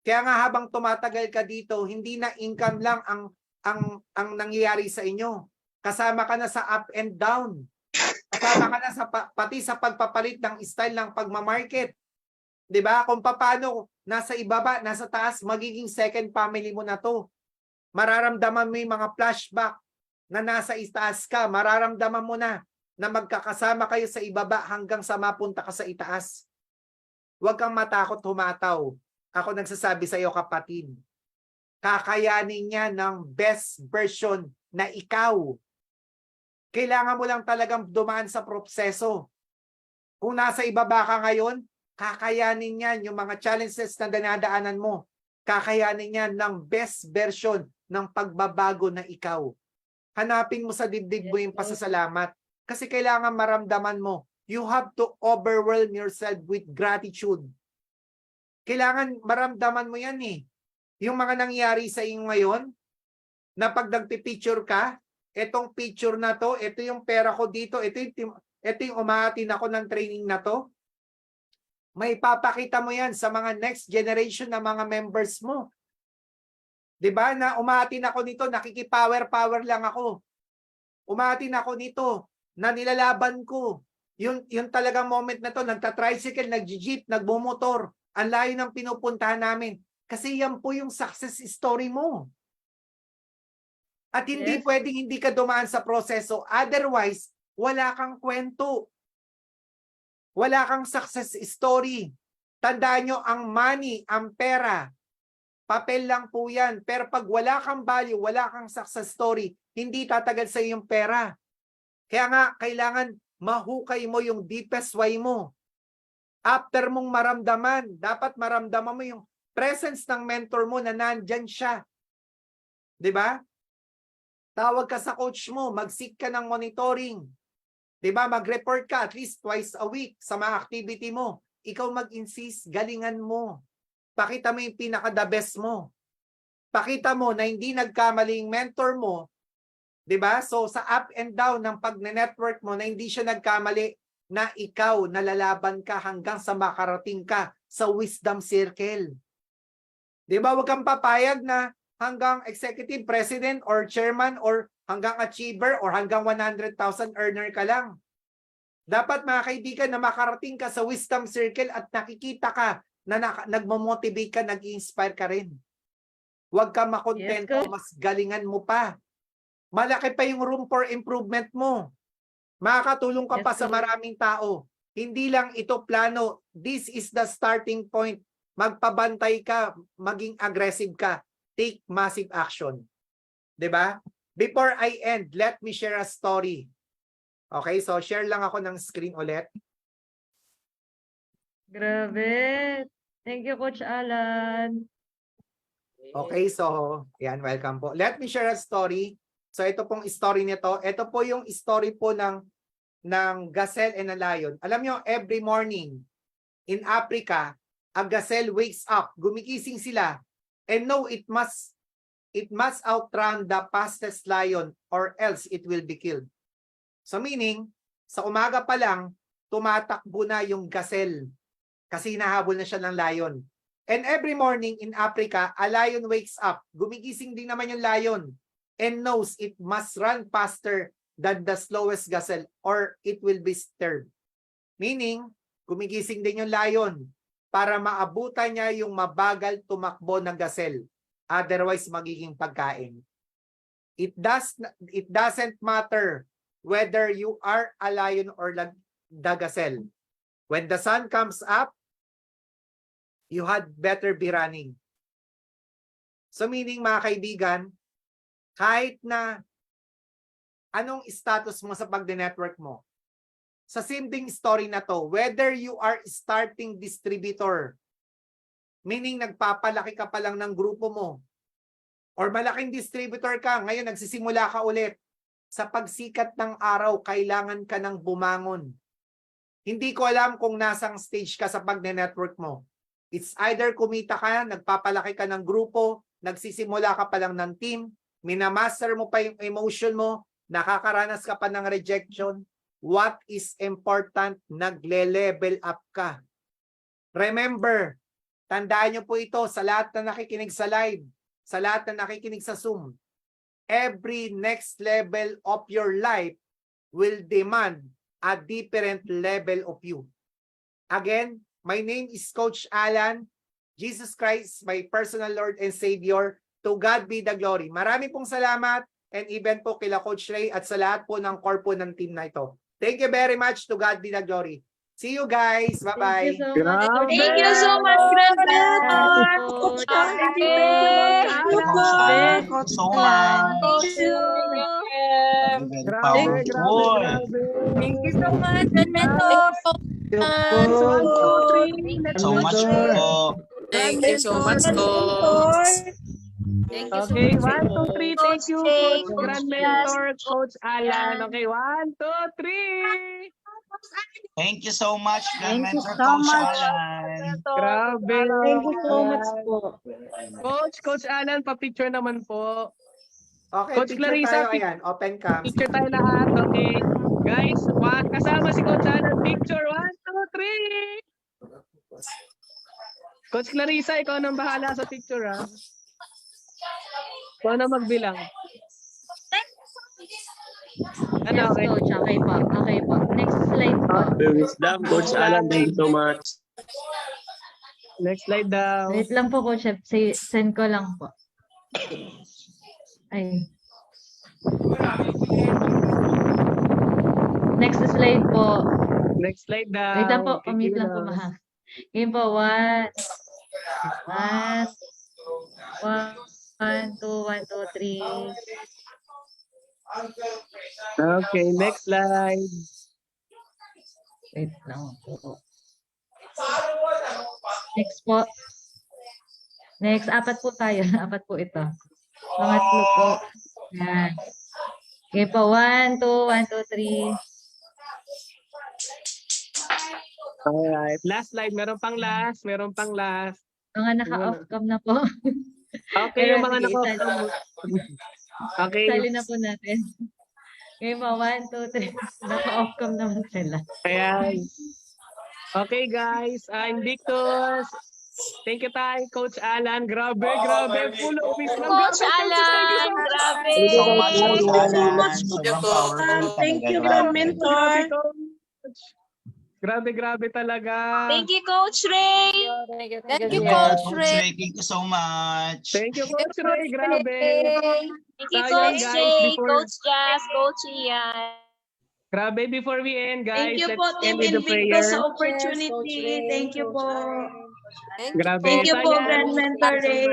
[SPEAKER 5] Kaya nga habang tumatagal ka dito, hindi na income lang ang nangyayari sa inyo. Kasama ka na sa up and down. Kasama ka na pati sa pagpapalit ng style ng pagmamarket. 'Di ba? Kung paano nasa ibaba, nasa taas, magiging second family mo na 'to. Mararamdaman mo yung mga flashback na nasa itaas ka. Mararamdaman mo na magkakasama kayo sa ibaba hanggang sa mapunta ka sa itaas. Huwag kang matakot humataw. Ako nagsasabi sa iyo, kapatid. Kakayanin niya ng best version na ikaw. Kailangan mo lang talagang dumaan sa proseso. Kung nasa ibaba ka ngayon, kakayanin niyan yung mga challenges na dinadaanan mo. Kakayanin niyan ng best version ng pagbabago na ikaw. Hanapin mo sa dibdib mo yung pasasalamat. Kasi kailangan maramdaman mo. You have to overwhelm yourself with gratitude. Kailangan maramdaman mo yan eh. Yung mga nangyari sa iyo ngayon, na pag nagpipicture ka, etong picture na to, ito yung pera ko dito, ito yung umahatin ako ng training na to. May papakita mo yan sa mga next generation na mga members mo. 'Di ba? Na umahatin ako nito, nakikipower lang ako. Umahatin ako nito, na nilalaban ko. Yung talagang moment na to, nagta-tricycle, nagji-jeep, nagbumotor. Ang layo ng pinupuntahan namin. Kasi yan po yung success story mo. At hindi pwedeng hindi ka dumaan sa proseso. Otherwise, wala kang kwento. Wala kang success story. Tandaan nyo, ang money, ang pera, papel lang po yan. Pero pag wala kang value, wala kang success story, hindi tatagal sa yung pera. Kaya nga, kailangan mahukay mo yung deepest why mo. After mong maramdaman, dapat maramdaman mo yung presence ng mentor mo na nandyan siya. 'Di ba? Tawag ka sa coach mo, mag-seek ka ng monitoring. 'Di ba? Mag-report ka at least twice a week sa mga activity mo. Ikaw mag-insist, galingan mo. Pakita mo yung pinaka-the best mo. Pakita mo na hindi nagkamali yung mentor mo. 'Di ba? So sa up and down ng pag-network mo na hindi siya nagkamali, na ikaw nalalaban ka hanggang sa makarating ka sa wisdom circle. 'Di ba? Huwag kang papayag na hanggang executive president or chairman or hanggang achiever or hanggang 100,000 earner ka lang. Dapat mga kaibigan na makarating ka sa wisdom circle at nakikita ka na nagmo-motivate ka, nag-inspire ka rin. Huwag ka makontento, mas galingan mo pa. Malaki pa yung room for improvement mo. Makakatulong ka pa sa maraming tao. Hindi lang ito plano. This is the starting point. Magpabantay ka, maging aggressive ka. Take massive action. 'Di ba? Before I end, let me share a story. Okay, so share lang ako ng screen ulit.
[SPEAKER 4] Grabe. Thank you, Coach Alan.
[SPEAKER 5] Okay, so yan, welcome po. Let me share a story. So ito pong story nito. Ito po yung story po ng gazelle and a lion. Alam nyo, every morning in Africa, a gazelle wakes up, gumigising sila, and know it must outrun the fastest lion or else it will be killed. So meaning, sa umaga pa lang, tumatakbo na yung gazelle kasi hinahabol na siya ng lion. And every morning in Africa, a lion wakes up, gumigising din naman yung lion, and knows it must run faster than the slowest gazelle or it will be disturbed. Meaning, gumigising din yung lion para maabutan niya yung mabagal tumakbo ng gazelle. Otherwise, magiging pagkain. It doesn't matter whether you are a lion or the gazelle. When the sun comes up, you had better be running. So meaning, mga kaibigan, kahit na anong status mo sa pagde-network mo, sa simpleng story na to, whether you are starting distributor, meaning nagpapalaki ka pa lang ng grupo mo, or malaking distributor ka, ngayon nagsisimula ka ulit, sa pagsikat ng araw, kailangan ka ng bumangon. Hindi ko alam kung nasang stage ka sa pagde-network mo. It's either kumita ka, nagpapalaki ka ng grupo, nagsisimula ka pa lang ng team, minamaster mo pa yung emotion mo, nakakaranas ka pa ng rejection. What is important? Nagle-level up ka. Remember, tandaan nyo po ito sa lahat na nakikinig sa live, sa lahat na nakikinig sa Zoom. Every next level of your life will demand a different level of you. Again, my name is Coach Alan. Jesus Christ, my personal Lord and Savior. To God be the glory. Marami pong salamat, and even po kila Coach Ray at sa lahat po ng core po ng team na ito. Thank you very much. To God be the glory. See you guys. Bye-bye.
[SPEAKER 4] Thank you so much.
[SPEAKER 1] Grabe.
[SPEAKER 4] Thank you so much, Grandpa.
[SPEAKER 1] Thank you,
[SPEAKER 3] Coach
[SPEAKER 7] So much.
[SPEAKER 4] Thank you.
[SPEAKER 7] Very
[SPEAKER 1] Grabe,
[SPEAKER 7] powerful.
[SPEAKER 1] grabe.
[SPEAKER 4] Thank you so much, Mentor.
[SPEAKER 7] So much po.
[SPEAKER 3] Thank you so much,
[SPEAKER 4] Coach. Thank you so
[SPEAKER 1] Okay,
[SPEAKER 4] much.
[SPEAKER 1] 1, 2, 3. Thank you,
[SPEAKER 4] Coach
[SPEAKER 1] Coach Grand
[SPEAKER 4] Jay,
[SPEAKER 1] Mentor, Coach Alan. Okay, 1, 2, 3.
[SPEAKER 7] Thank you so much,
[SPEAKER 4] Thank you
[SPEAKER 7] Mentor
[SPEAKER 4] so
[SPEAKER 7] Coach
[SPEAKER 4] much.
[SPEAKER 7] Alan.
[SPEAKER 1] Grabe.
[SPEAKER 4] Thank you so much po.
[SPEAKER 1] Coach Alan, pa-picture naman po.
[SPEAKER 5] Okay,
[SPEAKER 1] Coach
[SPEAKER 5] picture
[SPEAKER 1] Clarissa,
[SPEAKER 5] tayo. Ayan, open cam.
[SPEAKER 1] Picture tayo lahat. Okay. Guys, kasama si Coach Alan. Picture, 1, 2, 3. Coach Clarissa, ikaw nang bahala sa picture, ha? Ikaw na magbilang. Ano,
[SPEAKER 4] Yes,
[SPEAKER 1] okay?
[SPEAKER 4] Coach. Okay po. Okay po. Next slide po.
[SPEAKER 8] Wisdom, Coach Alan, thank you so much.
[SPEAKER 1] Next slide daw.
[SPEAKER 4] Wait lang po, Coach. Send ko lang po. Ay. Next slide po.
[SPEAKER 1] Next slide daw.
[SPEAKER 4] Wait lang po.
[SPEAKER 1] Okay,
[SPEAKER 4] Pamit lang po,
[SPEAKER 1] daw.
[SPEAKER 4] maha. Game po. 1, 2, 1, 2, 3.
[SPEAKER 1] Okay, next slide.
[SPEAKER 4] Wait lang po. Next po. Next, 4 po tayo. 4 po ito. Pangatlo po. Yan. Okay po. 1, 2, 1, 2, 3.
[SPEAKER 1] Alright. Last slide. Meron pang last.
[SPEAKER 4] Mga naka-off cam na po.
[SPEAKER 1] Okay,
[SPEAKER 4] Pero
[SPEAKER 1] yung mga
[SPEAKER 4] sige,
[SPEAKER 1] naka Okay.
[SPEAKER 4] Sali na po natin. Okay mo, 1, 2, 3. Naka-off cam naman sila.
[SPEAKER 1] Ayan. Okay, guys. Invictus. Thank you tayo, Coach Alan. Grabe. Full of wisdom.
[SPEAKER 9] Coach
[SPEAKER 1] Grabe,
[SPEAKER 9] Alan,
[SPEAKER 1] thank you so much.
[SPEAKER 9] grabe.
[SPEAKER 7] Thank you so much,
[SPEAKER 3] Thank you
[SPEAKER 7] Coach
[SPEAKER 3] so
[SPEAKER 7] Alan.
[SPEAKER 3] much,
[SPEAKER 7] Sobrang powerful
[SPEAKER 3] Thank
[SPEAKER 7] talaga.
[SPEAKER 3] you,
[SPEAKER 7] Grabe.
[SPEAKER 3] mentor.
[SPEAKER 1] Grabe talaga.
[SPEAKER 9] Thank you, Coach Ray. Thank you,
[SPEAKER 7] Yeah,
[SPEAKER 9] Coach
[SPEAKER 7] Coach
[SPEAKER 9] Ray.
[SPEAKER 7] Ray, thank you so much.
[SPEAKER 1] Thank you, Coach Roy. Grabe.
[SPEAKER 9] Thank you,
[SPEAKER 1] Sayang,
[SPEAKER 9] Coach
[SPEAKER 1] guys,
[SPEAKER 9] Ray,
[SPEAKER 1] before-
[SPEAKER 9] Coach Jazz, Coach Ian.
[SPEAKER 1] Grabe, before we end, guys,
[SPEAKER 3] Thank you
[SPEAKER 1] let's
[SPEAKER 3] po,
[SPEAKER 1] end
[SPEAKER 3] Team
[SPEAKER 1] with the
[SPEAKER 3] Invictus,
[SPEAKER 1] prayer.
[SPEAKER 3] sa opportunity. Thank you po.
[SPEAKER 1] Grabe.
[SPEAKER 3] Thank you po,
[SPEAKER 1] sayang.
[SPEAKER 3] Grand Mentor Ray.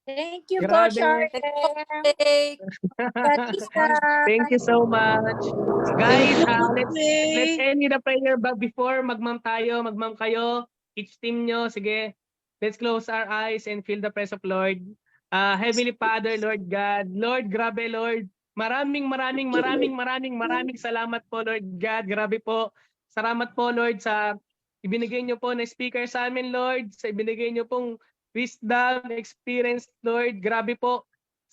[SPEAKER 9] Thank you,
[SPEAKER 1] Grabe.
[SPEAKER 9] Coach Ray.
[SPEAKER 1] Thank you so much. Guys, let's
[SPEAKER 3] Ray.
[SPEAKER 1] end with a prayer. But before, magmam kayo, each team nyo, sige, let's close our eyes and feel the presence of Lord. Heavenly Father, Lord God, Lord, grabe Lord, maraming salamat po Lord God, grabe po. Salamat po Lord sa ibinigay nyo po na speaker sa amin Lord, sa ibinigay nyo pong wisdom, experience Lord, grabe po.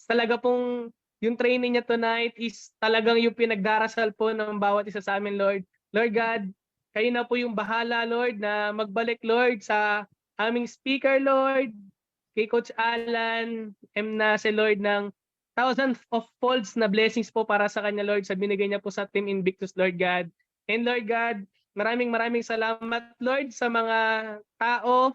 [SPEAKER 1] Talaga pong yung training niya tonight is talagang yung pinagdarasal po ng bawat isa sa amin Lord. Lord God, kayo na po yung bahala Lord na magbalik Lord sa aming speaker Lord, kay Coach Alan, Nase Lord ng thousands of folds na blessings po para sa kanya Lord sa binigay niya po sa Team Invictus Lord God. And Lord God, maraming salamat Lord sa mga tao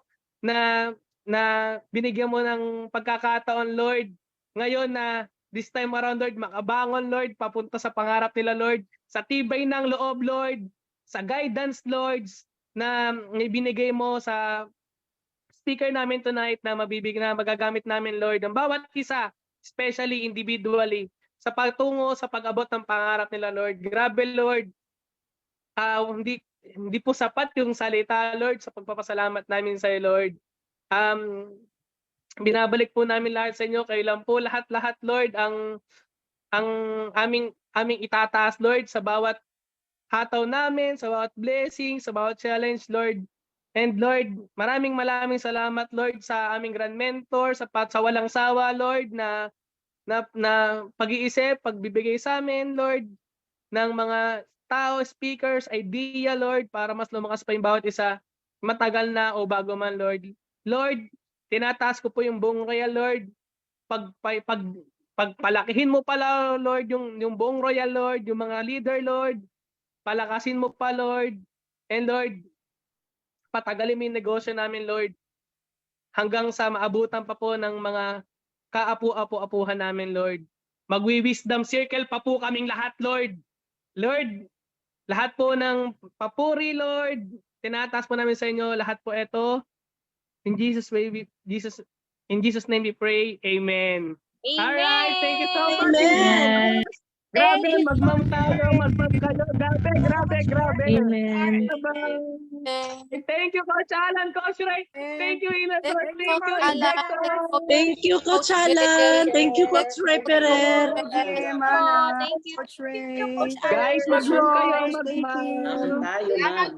[SPEAKER 1] na binigyan mo ng pagkakataon Lord. Ngayon na this time around Lord, makabangon Lord, papunta sa pangarap nila Lord, sa tibay ng loob Lord, sa guidance Lord na ibinigay mo sa speaker namin tonight na magagamit namin Lord ang bawat isa, especially individually, sa pagtungo sa pag-abot ng pangarap nila Lord. Grabe Lord, hindi po sapat yung salita Lord sa pagpapasalamat namin sa iyo Lord. Binabalik po namin lahat sa inyo, kayo lang po lahat Lord ang aming itataas Lord sa bawat hataw namin, sa bawat blessing, sa bawat challenge Lord. And Lord, maraming salamat Lord sa aming grand mentor, sa walang sawa Lord na pag-iisip, pagbibigay sa amin Lord ng mga tao, speakers, idea Lord para mas lumakas pa yung bawat isa, matagal na o bago man Lord. Lord, tinataas ko po yung buong Royal Lord. Pagpalakihin mo pala Lord yung buong Royal Lord, yung mga leader Lord. Palakasin mo pa Lord. And Lord, patagalin mo yung negosyo namin Lord. Hanggang sa maabutan pa po ng mga kaapu-apu-apuhan namin Lord. Magwi-wisdom circle pa po kaming lahat Lord. Lord, lahat po ng papuri Lord. Tinataas po namin sa inyo lahat po ito. In Jesus' name we pray. Amen. Alright, thank you so much.
[SPEAKER 3] Amen.
[SPEAKER 1] Grabe, magmam kayo. Grabe.
[SPEAKER 4] Amen.
[SPEAKER 1] Thank you, Coach Alan, Coach Ray. Thank you, Ina. Thank you,
[SPEAKER 3] Thank you, Coach Alan. Thank you, Coach Ray Ferrer.
[SPEAKER 9] Thank you, Coach Ray.
[SPEAKER 1] Guys, magmam kayo.
[SPEAKER 2] Tayo na.